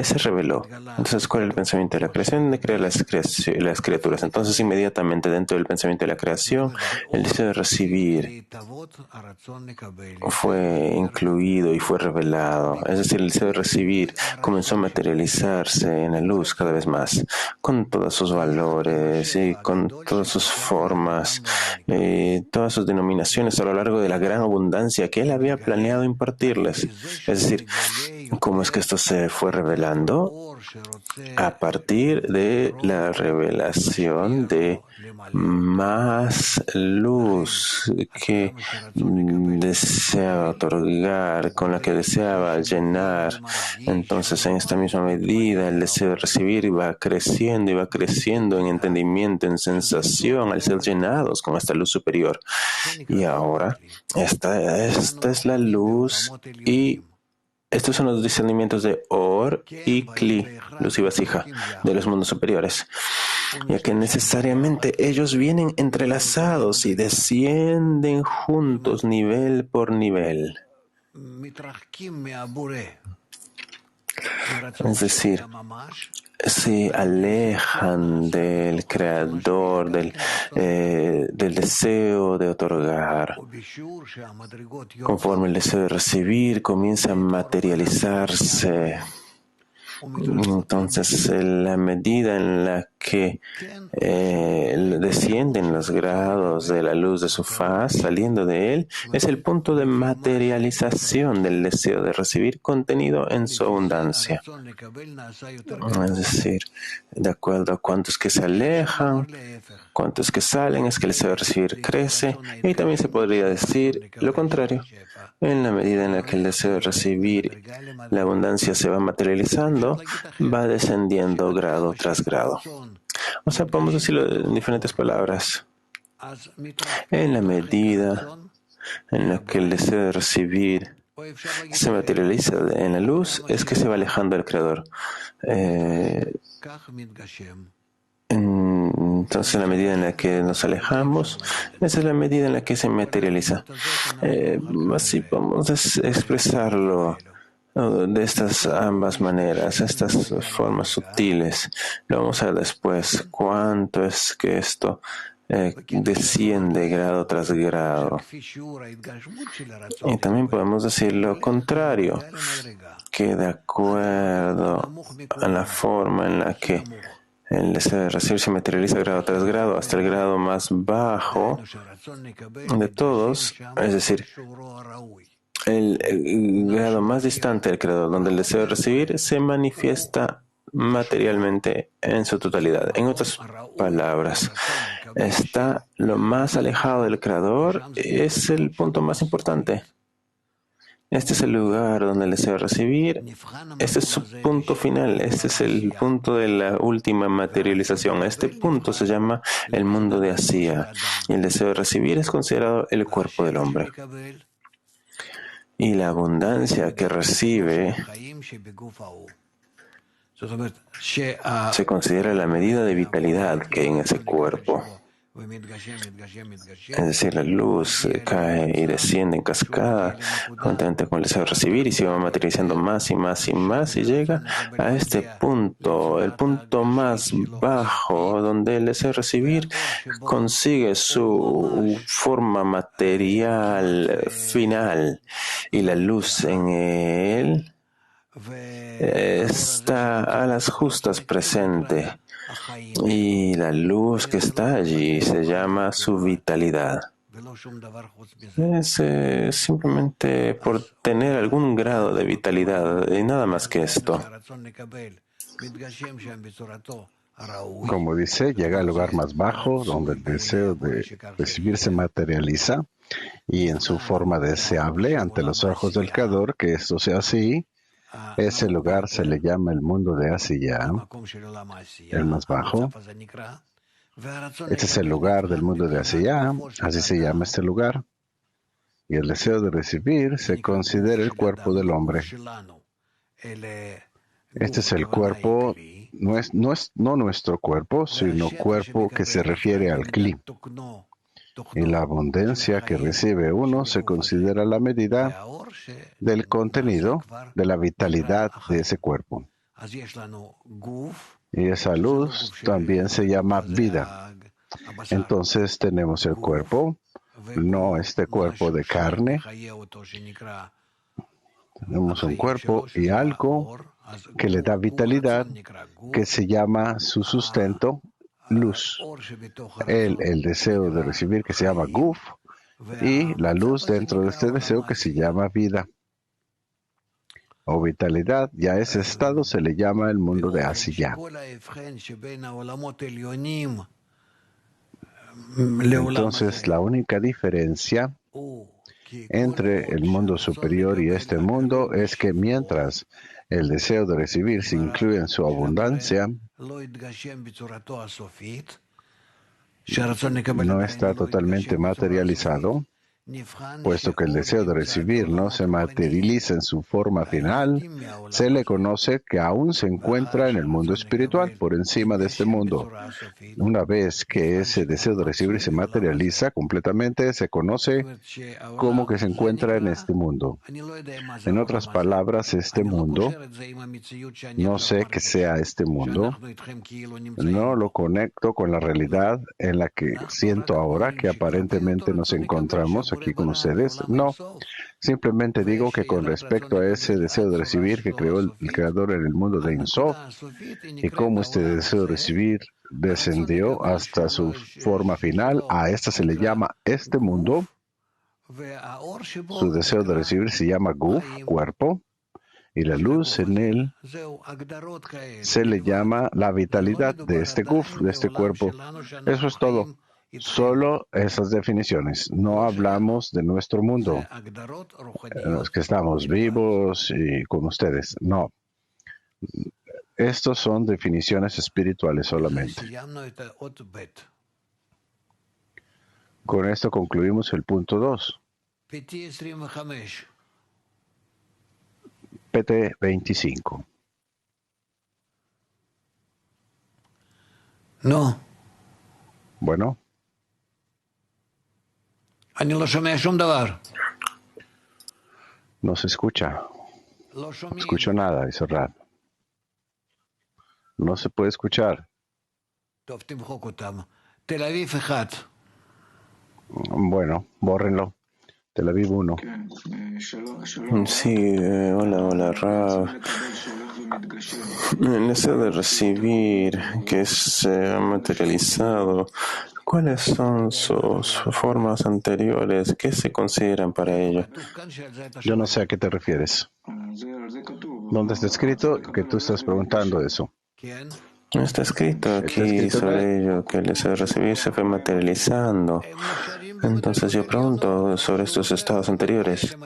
se reveló. Entonces, ¿cuál es el pensamiento de la creación? De crear las criaturas. Entonces, inmediatamente dentro del pensamiento de la creación, el deseo de recibir fue incluido y fue revelado. Es decir, el deseo de recibir comenzó a materializarse en la luz cada vez más, con todos sus valores y con todas sus formas, todas sus denominaciones a lo largo de la gran abundancia que él había planeado impartirles. Es decir, ¿cómo es que esto se fue revelando? A partir de la revelación de más luz que deseaba otorgar, con la que deseaba llenar. Entonces, en esta misma medida, el deseo de recibir va creciendo y va creciendo en entendimiento, en sensación, al ser llenados con esta luz superior. Y ahora, esta es la luz y estos son los discernimientos de Or y Kli, luz y vasija, de los mundos superiores, ya que necesariamente ellos vienen entrelazados y descienden juntos nivel por nivel. Es decir, se alejan del Creador, del deseo de otorgar. Conforme el deseo de recibir comienza a materializarse, entonces la medida en la que descienden los grados de la luz de su faz saliendo de él es el punto de materialización del deseo de recibir contenido en su abundancia. Es decir, de acuerdo a cuántos que se alejan, cuántos que salen, es que el deseo de recibir crece, y también se podría decir lo contrario. En la medida en la que el deseo de recibir la abundancia se va materializando, va descendiendo grado tras grado. O sea, podemos decirlo en diferentes palabras. En la medida en la que el deseo de recibir se materializa en la luz, es que se va alejando del Creador. Entonces, en la medida en la que nos alejamos, esa es la medida en la que se materializa. Así podemos expresarlo de estas ambas maneras, estas formas sutiles. Lo vamos a ver después. ¿Cuánto es que esto desciende grado tras grado? Y también podemos decir lo contrario, que de acuerdo a la forma en la que el deseo de recibir se materializa grado tras grado hasta el grado más bajo de todos, es decir, el grado más distante del Creador, donde el deseo de recibir se manifiesta materialmente en su totalidad. En otras palabras, está lo más alejado del Creador, es el punto más importante. Este es el lugar donde el deseo de recibir, este es su punto final, este es el punto de la última materialización. Este punto se llama el mundo de Asía, y el deseo de recibir es considerado el cuerpo del hombre. Y la abundancia que recibe se considera la medida de vitalidad que hay en ese cuerpo. Es decir, la luz cae y desciende en cascada juntamente con el deseo de recibir y se va materializando más y más y más y llega a este punto, el punto más bajo donde el deseo de recibir consigue su forma material final y la luz en él está a las justas presente. Y la luz que está allí se llama su vitalidad. Es simplemente por tener algún grado de vitalidad y nada más que esto. Como dice, llega al lugar más bajo, donde el deseo de recibir se materializa, y en su forma deseable ante los ojos del Creador, que esto sea así. Ese lugar se le llama el mundo de Asiyá, el más bajo. Este es el lugar del mundo de Asiyá, así se llama este lugar. Y el deseo de recibir se considera el cuerpo del hombre. Este es el cuerpo, no nuestro cuerpo, sino cuerpo que se refiere al Kli. Y la abundancia que recibe uno se considera la medida del contenido, de la vitalidad de ese cuerpo. Y esa luz también se llama vida. Entonces tenemos el cuerpo, no este cuerpo de carne. Tenemos un cuerpo y algo que le da vitalidad, que se llama su sustento, luz. El deseo de recibir, que se llama Guf, y la luz dentro de este deseo que se llama vida o vitalidad. Y a ese estado se le llama el mundo de Asiyá. Entonces, la única diferencia entre el mundo superior y este mundo es que mientras el deseo de recibir se incluye en su abundancia, no está totalmente materializado, puesto que el deseo de recibir no se materializa en su forma final. Se le conoce que aún se encuentra en el mundo espiritual, por encima de este mundo. Una vez que ese deseo de recibir se materializa completamente, se conoce como que se encuentra en este mundo. En otras palabras, este mundo, no sé qué sea este mundo, no lo conecto con la realidad en la que siento ahora que aparentemente nos encontramos aquí con ustedes. No, simplemente digo que con respecto a ese deseo de recibir que creó el Creador en el mundo de Ein Sof, y cómo este deseo de recibir descendió hasta su forma final, a esta se le llama este mundo. Su deseo de recibir se llama Guf, cuerpo, y la luz en él se le llama la vitalidad de este Guf, de este cuerpo. Eso es todo. Solo esas definiciones. No hablamos de nuestro mundo, los que estamos vivos y con ustedes. No. Estos son definiciones espirituales solamente. Con esto concluimos el punto 2. PT 25. No. Bueno. No se escucha. No escucho nada, dice Rab. No se puede escuchar. Bueno, bórrenlo. Tel Aviv 1. Sí, hola, Rav. El deseo de recibir que se ha materializado, ¿cuáles son sus formas anteriores? ¿Qué se consideran para ello? Yo no sé a qué te refieres. ¿Dónde está escrito que tú estás preguntando eso? Está escrito aquí sobre ello, que el deseo de recibir se fue materializando. Entonces yo pregunto sobre estos estados anteriores.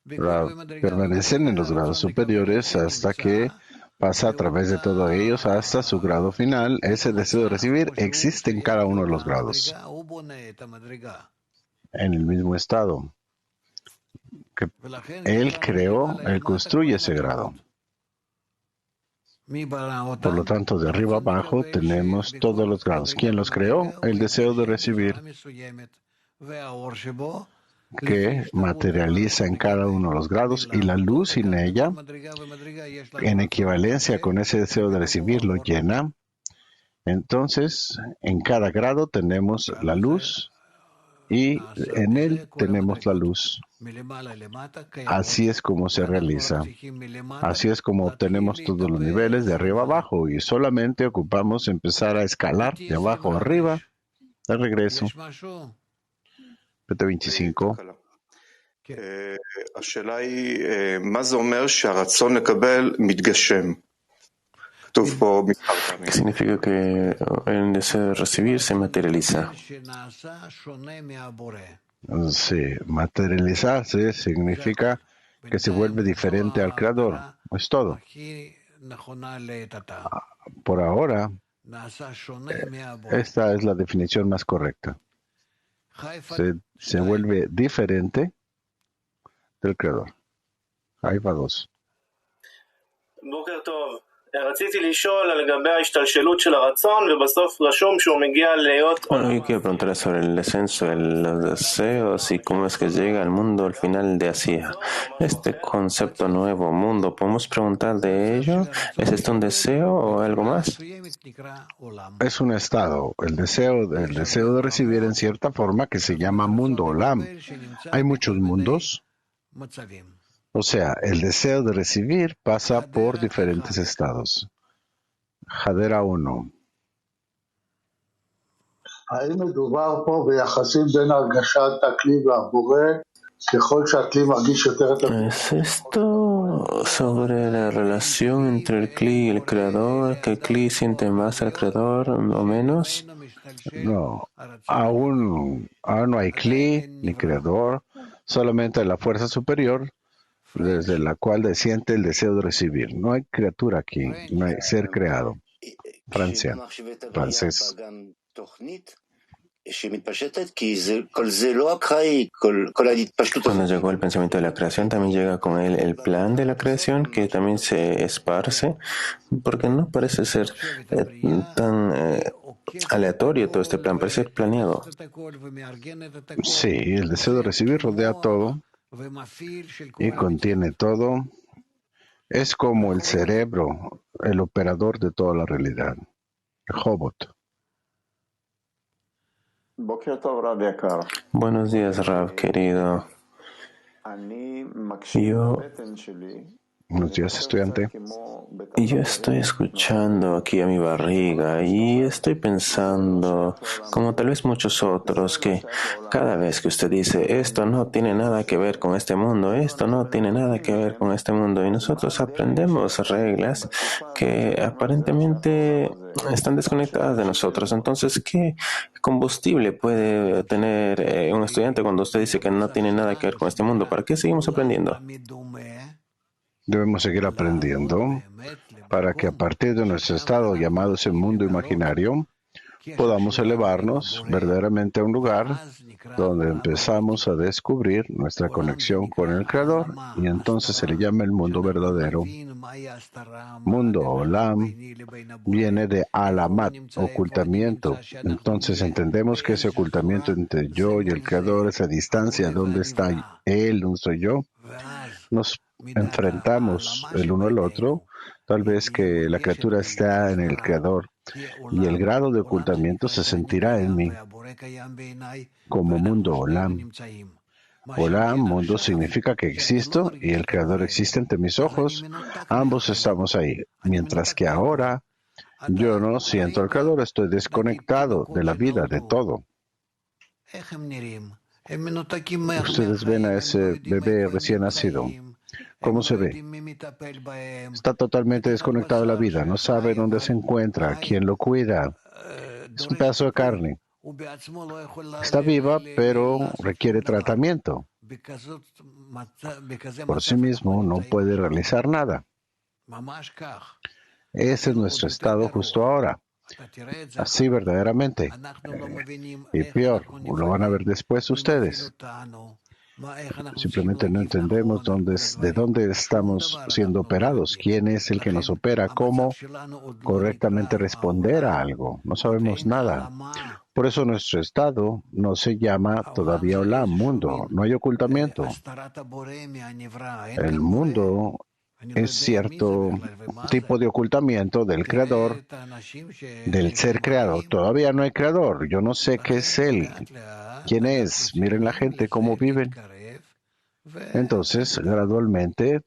Permanecen en los grados superiores hasta que pasa a través de todos ellos hasta su grado final. Ese deseo de recibir existe en cada uno de los grados. En el mismo estado que él creó, él construye ese grado. Por lo tanto, de arriba abajo tenemos todos los grados. ¿Quién los creó? El deseo de recibir, que materializa en cada uno de los grados, y la luz en ella, en equivalencia con ese deseo de recibir, lo llena. Entonces, en cada grado tenemos la luz y en él tenemos la luz. Así es como se realiza. Así es como obtenemos todos los niveles de arriba abajo, y solamente ocupamos empezar a escalar de abajo a arriba, de regreso. PT 25. que significa que el deseo de recibir se materializa. Sí, materializarse significa que se vuelve diferente al Creador. Es todo. Por ahora, esta es la definición más correcta. Se vuelve diferente del Creador. Haifa 2. בוקר טוב. רציתי לשאול לגבי ההשתלשלות של הרצון, ובסוף רשום שהוא מגיע להיות... Bueno, yo quiero preguntar sobre el descenso de los deseos y cómo es que llega al mundo al final de Asia. Este concepto nuevo mundo, ¿podemos preguntar de ello? ¿Es esto un deseo o algo más? Es un estado, el deseo de recibir en cierta forma que se llama mundo, olam. Hay muchos mundos. O sea, el deseo de recibir pasa por diferentes estados. Hadera 1. ¿Es esto sobre la relación entre el Kli y el Creador? ¿Que el Kli siente más al Creador o menos? No, aún no hay Kli ni Creador, solamente la fuerza superior desde la cual siente el deseo de recibir. No hay criatura aquí, no hay ser creado. Francia, francés. Cuando llegó el pensamiento de la creación, también llega con él el plan de la creación, que también se esparce, porque no parece ser tan aleatorio todo este plan, parece planeado. Sí, el deseo de recibir rodea todo y contiene todo. Es como el cerebro, el operador de toda la realidad. Jobot. Buenos días, Rav, querido. Buenos días, estudiante. Yo estoy escuchando aquí a mi barriga y estoy pensando, como tal vez muchos otros, que cada vez que usted dice esto no tiene nada que ver con este mundo, esto no tiene nada que ver con este mundo, y nosotros aprendemos reglas que aparentemente están desconectadas de nosotros. Entonces, ¿qué combustible puede tener un estudiante cuando usted dice que no tiene nada que ver con este mundo? ¿Para qué seguimos aprendiendo? Debemos seguir aprendiendo para que a partir de nuestro estado llamado ese mundo imaginario podamos elevarnos verdaderamente a un lugar donde empezamos a descubrir nuestra conexión con el Creador, y entonces se le llama el mundo verdadero. Mundo, olam, viene de alamat, ocultamiento. Entonces entendemos que ese ocultamiento entre yo y el Creador, esa distancia donde está Él, no soy yo, nos enfrentamos el uno al otro, tal vez que la criatura está en el Creador y el grado de ocultamiento se sentirá en mí como mundo olam. Olam, mundo, significa que existo y el Creador existe ante mis ojos. Ambos estamos ahí, mientras que ahora yo no siento al Creador, estoy desconectado de la vida, de todo. Ustedes ven a ese bebé recién nacido. ¿Cómo se ve? Está totalmente desconectado de la vida, no sabe dónde se encuentra, quién lo cuida. Es un pedazo de carne. Está viva, pero requiere tratamiento. Por sí mismo no puede realizar nada. Ese es nuestro estado justo ahora. Así verdaderamente. Y peor, lo van a ver después ustedes. Simplemente no entendemos de dónde estamos siendo operados, quién es el que nos opera, cómo correctamente responder a algo. No sabemos nada. Por eso nuestro estado no se llama todavía olam, mundo. No hay ocultamiento. El mundo es cierto tipo de ocultamiento del creador, del ser creado. Todavía no hay creador. Yo no sé qué es él. ¿Quién es? Miren la gente, cómo viven. Entonces, gradualmente,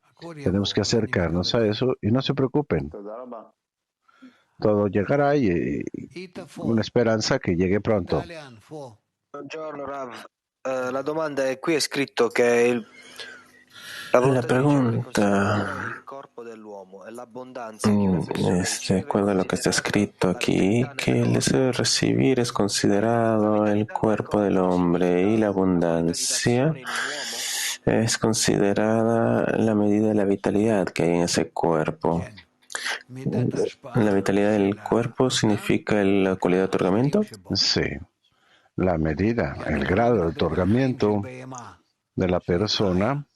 tenemos que acercarnos a eso y no se preocupen. Todo llegará y una esperanza que llegue pronto. Buongiorno Rav, la domanda è qui è scritto che La pregunta es, de acuerdo a lo que está escrito aquí, que el deseo de recibir es considerado el cuerpo del hombre y la abundancia es considerada la medida de la vitalidad que hay en ese cuerpo. ¿La vitalidad del cuerpo significa la cualidad de otorgamiento? Sí. La medida, el grado de otorgamiento de la persona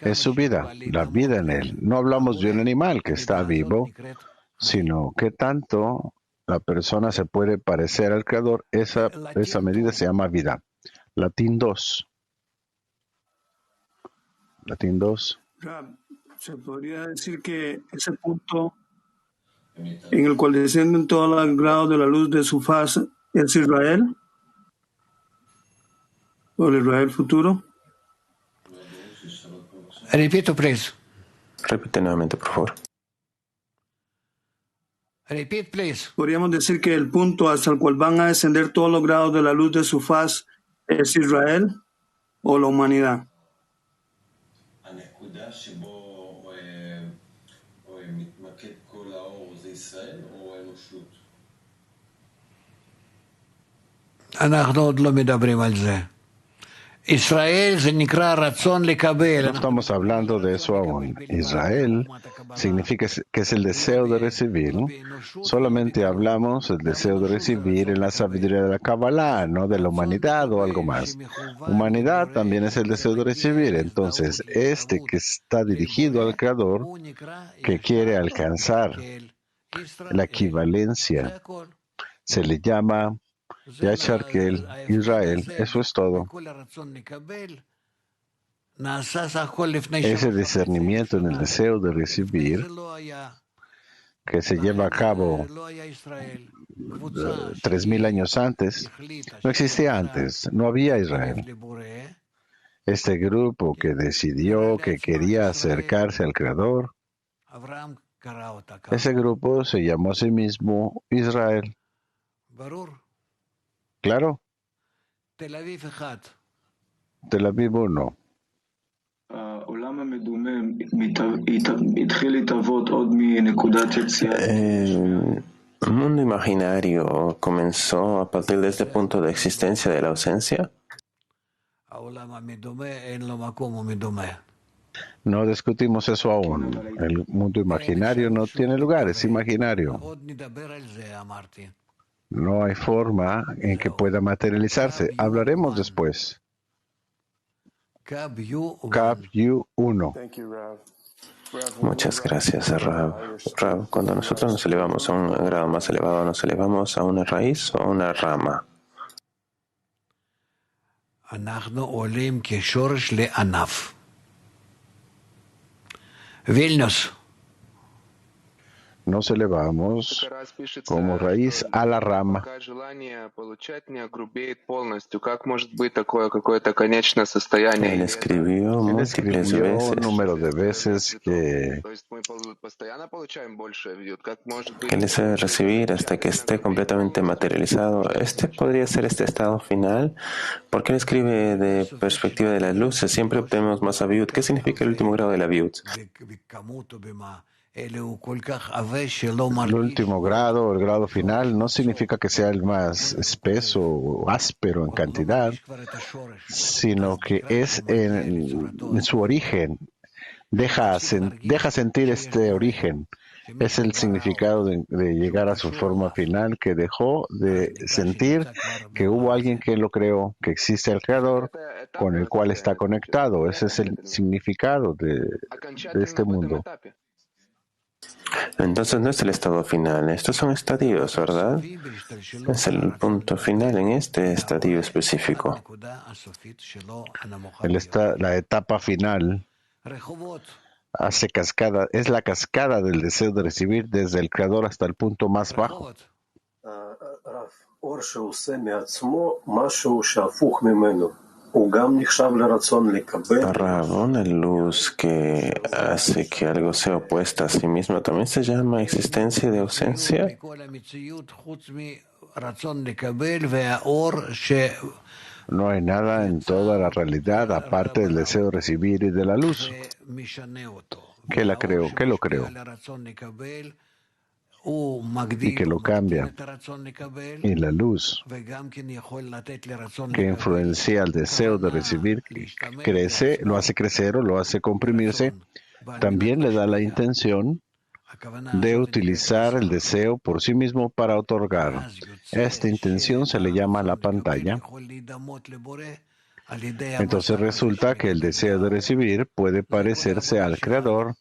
es su vida, la vida en él. No hablamos de un animal que está vivo, sino que tanto la persona se puede parecer al Creador. Esa medida se llama vida. Latín 2. Latín 2. ¿Se podría decir que ese punto en el cual descienden todos los grados de la luz de su faz es Israel? ¿O el Israel futuro? Repito, please. Repite nuevamente, por favor. Repeat, please. Podríamos decir que el punto hasta el cual van a descender todos los grados de la luz de su faz es Israel o la humanidad. אנחנו עוד לא מדברים על זה. ישראל זה נקרא רצון לקבל. No estamos hablando de eso aún. Israel significa que es el deseo de recibir. Solamente hablamos del deseo de recibir en la sabiduría de la Kabbalah, no de la humanidad o algo más. Humanidad también es el deseo de recibir. Entonces, este que está dirigido al Creador, que quiere alcanzar la equivalencia, se le llama Yashar Kel, Israel. Eso es todo. Ese discernimiento en el deseo de recibir que se lleva a cabo 3,000 años antes, no existía antes, no había Israel. Este grupo que decidió que quería acercarse al Creador, ese grupo se llamó a sí mismo Israel. ¿Claro? Tel Aviv 1. ¿El mundo imaginario comenzó a partir de este punto de existencia de la ausencia? No discutimos eso aún. El mundo imaginario no tiene lugar, es imaginario. No hay forma en que pueda materializarse. Hablaremos después. Kab-Yu 1. Muchas gracias, Rav. Rav, cuando nosotros nos elevamos a un grado más elevado, ¿nos elevamos a una raíz o a una rama? Vilnius. Nos elevamos como raíz a la rama. Él escribió múltiples veces un número de veces que el deseo de recibir hasta que esté completamente materializado. Este podría ser este estado final. Porque él escribe de perspectiva de las luces. Siempre obtenemos más aviut. ¿Qué significa el último grado de la aviut? El último grado, el grado final, no significa que sea el más espeso o áspero en cantidad, sino que es en su origen. Deja sentir este origen. Es el significado de llegar a su forma final, que dejó de sentir que hubo alguien que lo creó, que existe el Creador con el cual está conectado. Ese es el significado de este mundo. Entonces no es el estado final, estos son estadios, ¿verdad? Es el punto final en este estadio específico. La etapa final hace cascada, es la cascada del deseo de recibir desde el Creador hasta el punto más bajo. Rav, una luz que hace que algo sea opuesta a sí mismo, ¿también se llama existencia de ausencia? No hay nada en toda la realidad aparte del deseo de recibir y de la luz. ¿Qué la creo? ¿Qué lo creo? Y que lo cambia. Y la luz que influencia el deseo de recibir crece, lo hace crecer o lo hace comprimirse. También le da la intención de utilizar el deseo por sí mismo para otorgar. Esta intención se le llama la pantalla. Entonces resulta que el deseo de recibir puede parecerse al Creador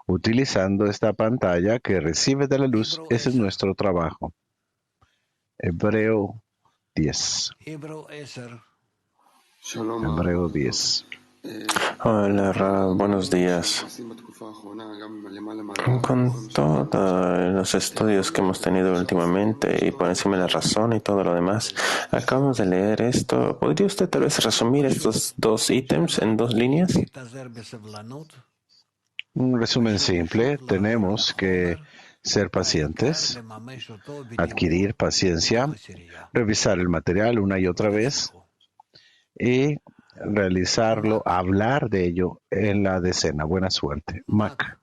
utilizando esta pantalla que recibe de la luz. Ese es nuestro trabajo. Hebreo 10. Hebreo 10. Hola, Rab, buenos días. Con todos los estudios que hemos tenido últimamente y por encima de la razón y todo lo demás, acabamos de leer esto. ¿Podría usted tal vez resumir estos dos ítems en 2 líneas? Un resumen simple. Tenemos que ser pacientes, adquirir paciencia, revisar el material una y otra vez y realizarlo, hablar de ello en la decena. Buena suerte. Mac.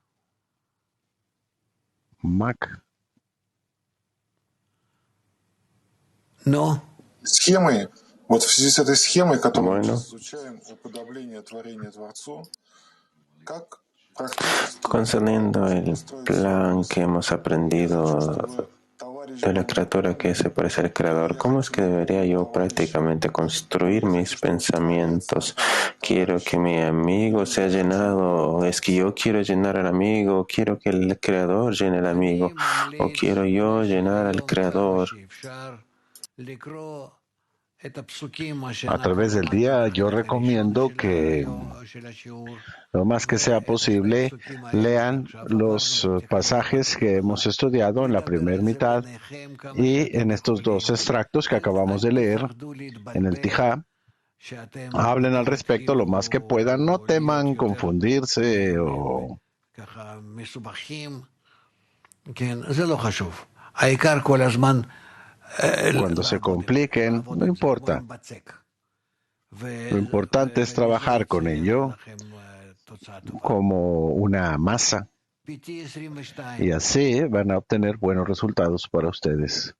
No. Схемы. Вот в связи с этой схемой, которую мы Bueno. изучаем, уподобление творения Творцу, как практически Concerniendo el plan que hemos aprendido de la criatura que se parece al Creador, ¿cómo es que debería yo prácticamente construir mis pensamientos? ¿Quiero que mi amigo sea llenado? ¿Es que yo quiero llenar al amigo? ¿Quiero que el Creador llene al amigo? ¿O quiero yo llenar al Creador? A través del día yo recomiendo que lo más que sea posible lean los pasajes que hemos estudiado en la primera mitad y en estos 2 extractos que acabamos de leer en el Tijá. Hablen al respecto lo más que puedan, no teman confundirse o... Cuando se compliquen, no importa. Lo importante es trabajar con ello como una masa y así van a obtener buenos resultados para ustedes.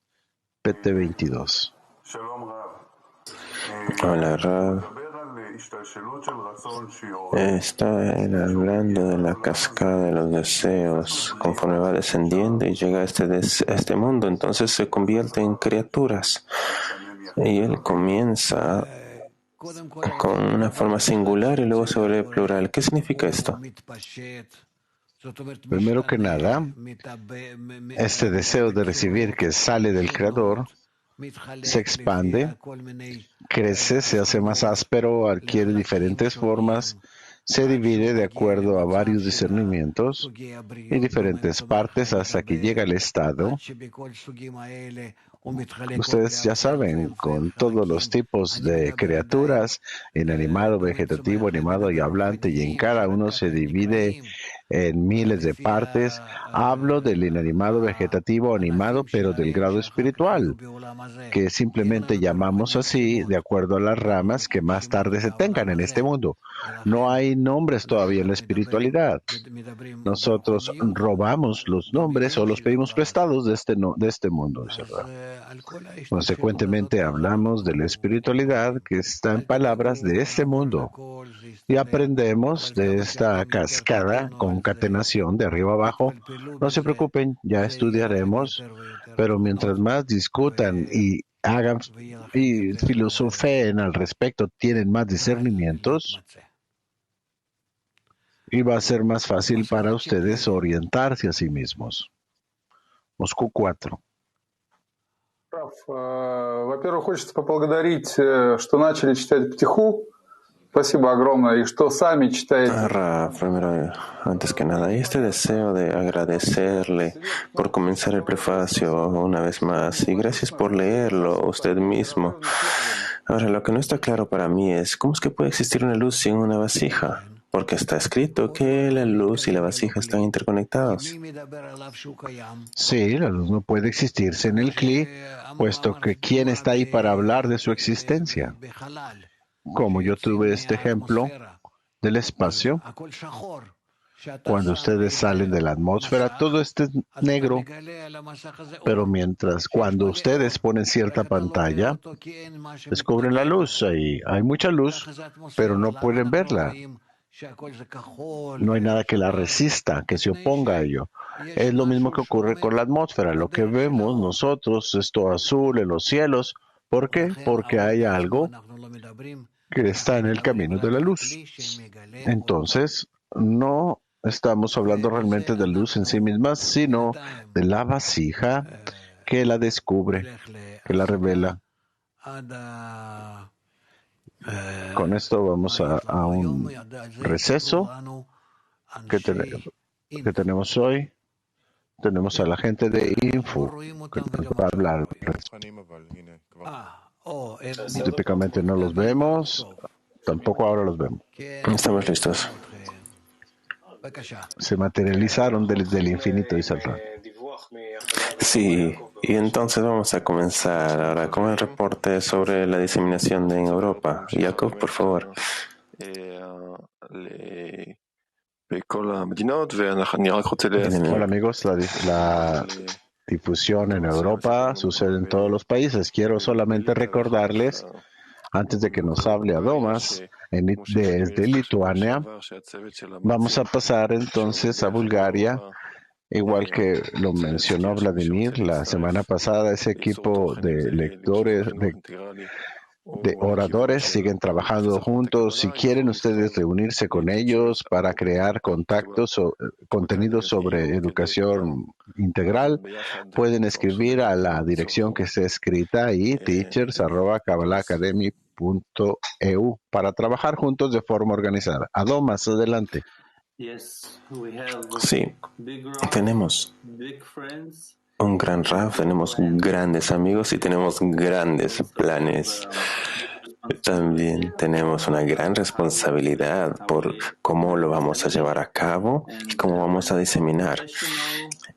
PT 22. Hola, Rab. Está hablando de la cascada de los deseos. Conforme va descendiendo y llega a este mundo, entonces se convierte en criaturas. Y él comienza con una forma singular y luego se vuelve plural. ¿Qué significa esto? Primero que nada, este deseo de recibir que sale del Creador se expande, crece, se hace más áspero, adquiere diferentes formas, se divide de acuerdo a varios discernimientos y diferentes partes hasta que llega al estado. Ustedes ya saben, con todos los tipos de criaturas, inanimado, vegetativo, animado y hablante, y en cada uno se divide en miles de partes. Hablo del inanimado, vegetativo, animado, pero del grado espiritual, que simplemente llamamos así de acuerdo a las ramas que más tarde se tengan en este mundo. No hay nombres todavía en la espiritualidad. Nosotros robamos los nombres o los pedimos prestados de este mundo, ¿verdad? Consecuentemente, hablamos de la espiritualidad que está en palabras de este mundo y aprendemos de esta cascada, concatenación de arriba abajo. No se preocupen, ya estudiaremos, pero mientras más discutan y hagan y filosofeen al respecto, tienen más discernimientos y va a ser más fácil para ustedes orientarse a sí mismos. Moscú 4. Во-первых, хочется поблагодарить, что начали читать Птиху. Спасибо огромное, y что сами читаете. Primero, antes que nada, hay este deseo de agradecerle por comenzar el prefacio una vez más y gracias por leerlo usted mismo. Ahora, lo que no está claro para mí es ¿cómo es que puede existir una luz sin una vasija? porque está escrito que la luz y la vasija están interconectados. Sí, la luz no puede existirse en el Kli, puesto que ¿quién está ahí para hablar de su existencia? Como yo tuve este ejemplo del espacio, cuando ustedes salen de la atmósfera, todo es negro, pero cuando ustedes ponen cierta pantalla, descubren la luz. Ahí hay mucha luz, pero no pueden verla. No hay nada que la resista, que se oponga a ello. Es lo mismo que ocurre con la atmósfera. Lo que vemos nosotros es todo azul en los cielos. ¿Por qué? Porque hay algo que está en el camino de la luz. Entonces, no estamos hablando realmente de luz en sí misma, sino de la vasija que la descubre, que la revela. Con esto vamos a un receso que tenemos hoy. Tenemos a la gente de Info que nos va a hablar. Típicamente no los vemos, tampoco ahora los vemos. Estamos listos. Se materializaron desde el infinito, dice el Rab. Sí, y entonces vamos a comenzar ahora con el reporte sobre la diseminación en Europa. Jacob, por favor. Hola amigos, la difusión en Europa sucede en todos los países. Quiero solamente recordarles, antes de que nos hable Adomas, desde Lituania, vamos a pasar entonces a Bulgaria. Igual que lo mencionó Vladimir la semana pasada, ese equipo de lectores, de oradores siguen trabajando juntos. Si quieren ustedes reunirse con ellos para crear contactos o contenidos sobre educación integral, pueden escribir a la dirección que está escrita ahí, teachers@kabbalahacademy.eu, para trabajar juntos de forma organizada. Adomas, adelante. Sí, tenemos un gran Rav, tenemos grandes amigos y tenemos grandes planes. También tenemos una gran responsabilidad por cómo lo vamos a llevar a cabo y cómo vamos a diseminar.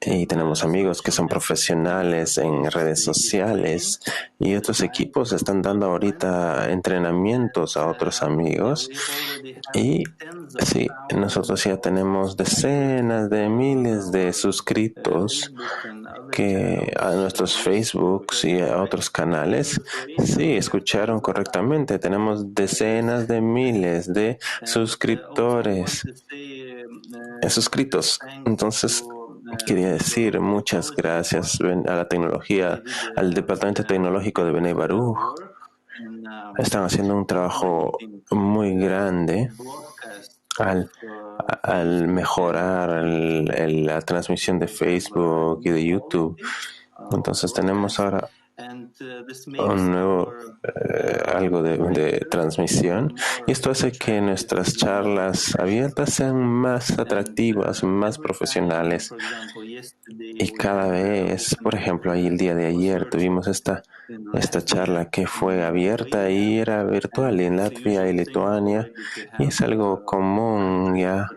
Y tenemos amigos que son profesionales en redes sociales y otros equipos están dando ahorita entrenamientos a otros amigos. Y sí, nosotros ya tenemos decenas de miles de suscritos que a nuestros Facebooks y a otros canales. Sí, escucharon correctamente. Tenemos decenas de miles de suscriptores suscritos. Entonces, quería decir muchas gracias a la tecnología, al Departamento Tecnológico de Bnei Baruch. Están haciendo un trabajo muy grande al mejorar la transmisión de Facebook y de YouTube. Entonces tenemos ahora un nuevo algo de transmisión, y esto hace que nuestras charlas abiertas sean más atractivas, más profesionales. Y cada vez, por ejemplo, ahí el día de ayer tuvimos esta charla que fue abierta y era virtual en Latvia y Lituania, y es algo común ya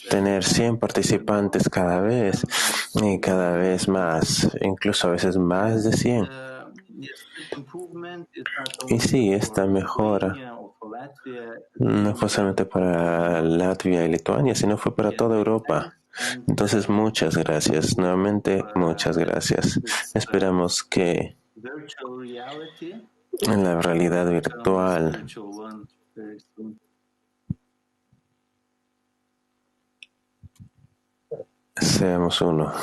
tener 100 participantes cada vez y cada vez más, incluso a veces más de 100. Y sí, esta mejora no fue solamente para Latvia y Lituania, sino fue para toda Europa. Entonces, muchas gracias. Nuevamente, muchas gracias. Esperamos que en la realidad virtual seamos uno.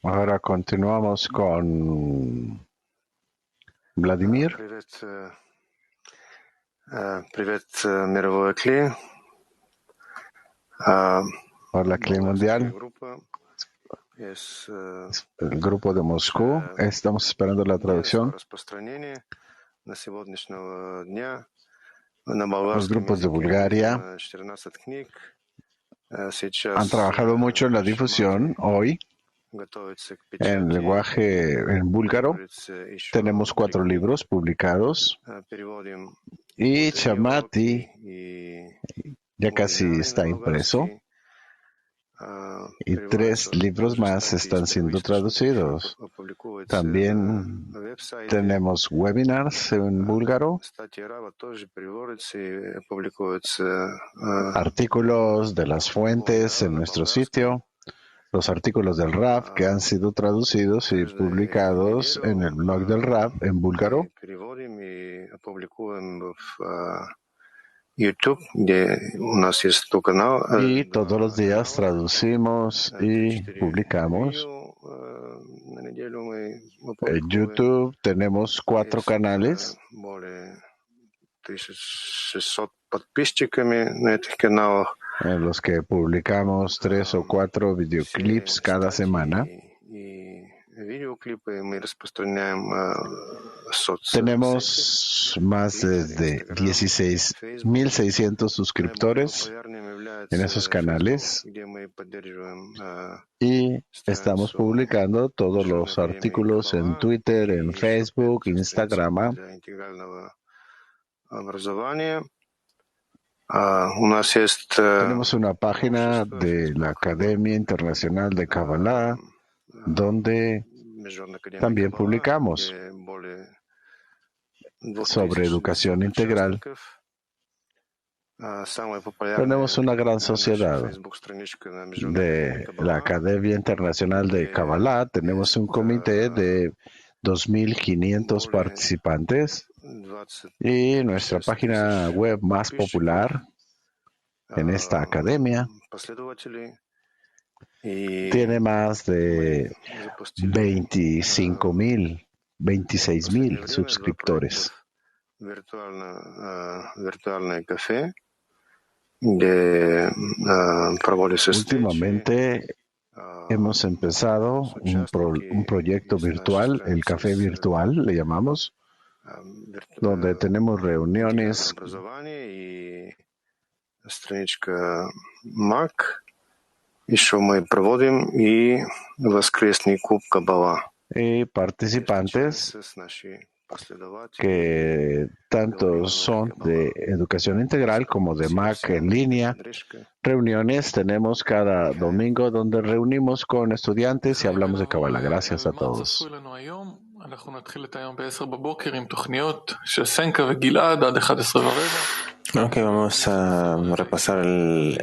Ahora continuamos con Vladimir. Hola, Kli Mundial. El grupo de Moscú. Estamos esperando la traducción. Los grupos de Bulgaria. han trabajado mucho en la difusión. Hoy, en lenguaje en búlgaro, tenemos 4 libros publicados y Chamati ya casi está impreso y 3 libros más están siendo traducidos. También tenemos webinars en búlgaro, artículos de las fuentes en nuestro sitio, los artículos del Rav que han sido traducidos y publicados en el blog del Rav en búlgaro. YouTube, y todos los días traducimos y publicamos. En YouTube tenemos 4 canales. En los que publicamos 3 o 4 videoclips cada semana. Tenemos más de 16.600 suscriptores en esos canales y estamos publicando todos los artículos en Twitter, en Facebook, Instagram. Tenemos una página de la Academia Internacional de Kabbalah donde también publicamos sobre educación integral. Tenemos una gran sociedad de la Academia Internacional de Kabbalah. Tenemos un comité de 2.500 participantes y nuestra página web más popular en esta academia tiene más de 26.000 suscriptores. Últimamente hemos empezado un proyecto virtual, el café virtual, le llamamos, donde tenemos reuniones y participantes que tanto son de educación integral como de MAC en línea. Reuniones tenemos cada domingo donde reunimos con estudiantes y hablamos de Kabbalah. Gracias a todos. Ok, vamos a repasar el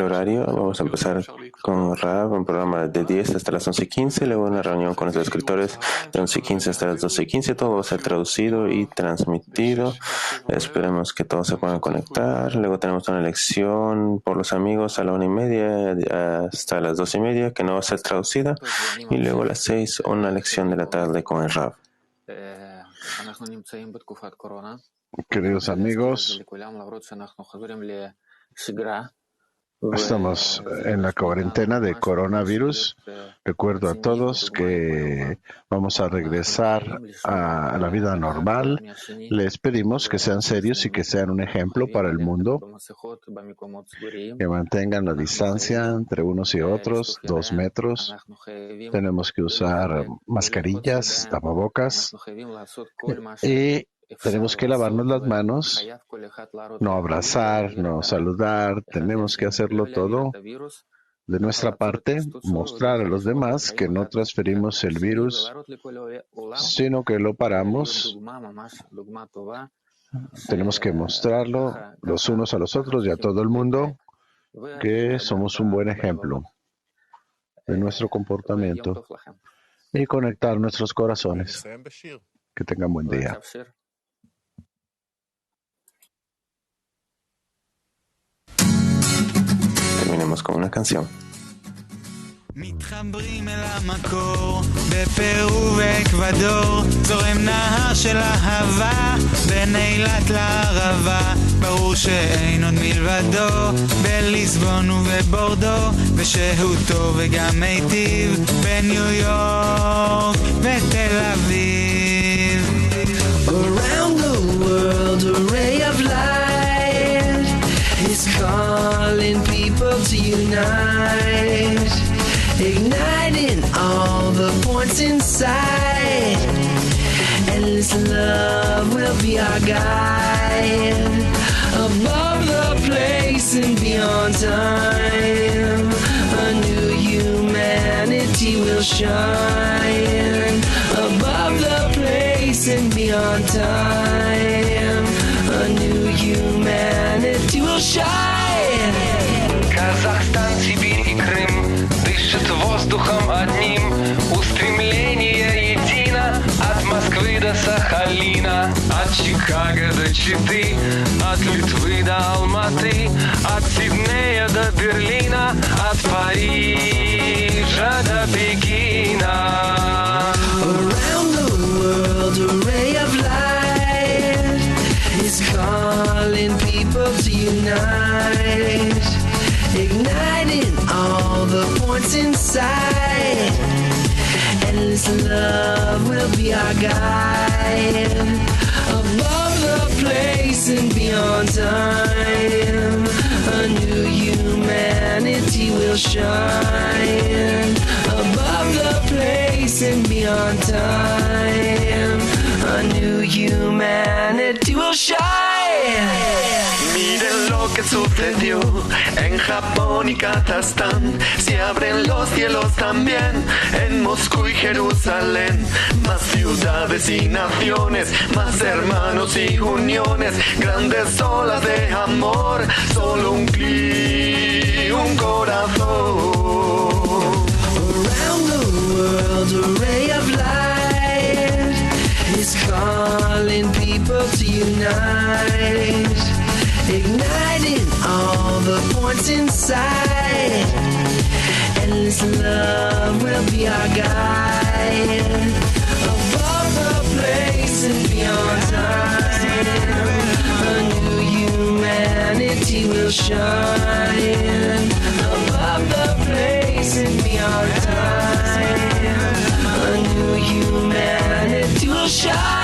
horario. Vamos a empezar con Rav, un programa de 10 hasta las 11:15, luego una reunión con los escritores de 11:15 hasta las 12:15. Todo va a ser traducido y transmitido. Esperemos que todos se puedan conectar. Luego tenemos una lección por los amigos a la 1:30 hasta las 2:30, que no va a ser traducida. Y luego a las 6, una lección de la tarde con el Rav. Queridos amigos, estamos en la cuarentena de coronavirus. Recuerdo a todos que vamos a regresar a la vida normal. Les pedimos que sean serios y que sean un ejemplo para el mundo, que mantengan la distancia entre unos y otros, 2 metros. Tenemos que usar mascarillas, tapabocas y tenemos que lavarnos las manos, no abrazar, no saludar. Tenemos que hacerlo todo de nuestra parte, mostrar a los demás que no transferimos el virus, sino que lo paramos. Tenemos que mostrarlo los unos a los otros y a todo el mundo que somos un buen ejemplo de nuestro comportamiento y conectar nuestros corazones. Que tengan buen día. Terminemos con una canción. מתחברים אל המקור בפרו ואקוודור זורם נהר של אהבה בין אילת לערבה ברור שאין עוד מלבדו בליסבון ובבורדו ושהותו וגם מיטיב בניו יורק ותל אביב Around the world a ray of light inside. Endless love will be our guide. Above the place and beyond time, a new humanity will shine. Above the place and beyond time, a new humanity will shine. Казахстан, Сибирь и Крым дышат воздухом одним. Устремление едино от Москвы до Сахалина, от Чикаго до Читы, от Литвы до Алматы, от Сиднея до Берлина, от Парижа до Пекина. Around the world, a ray of light is calling people to unite, igniting all the points inside. Endless love will be our guide. Above the place and beyond time, a new humanity will shine. Above the place and beyond time, a new humanity will shine. Miren lo que sucedió en Japón y Kazajstán. Se abren los cielos también en Moscú y Jerusalén. Más ciudades y naciones, más hermanos y uniones. Grandes olas de amor, solo un clic, un corazón. Around the world, a ray of light is calling people to unite, igniting all the points inside. Endless love will be our guide. Above the place and beyond time, a new humanity will shine. Above the place and beyond time, a new humanity will shine.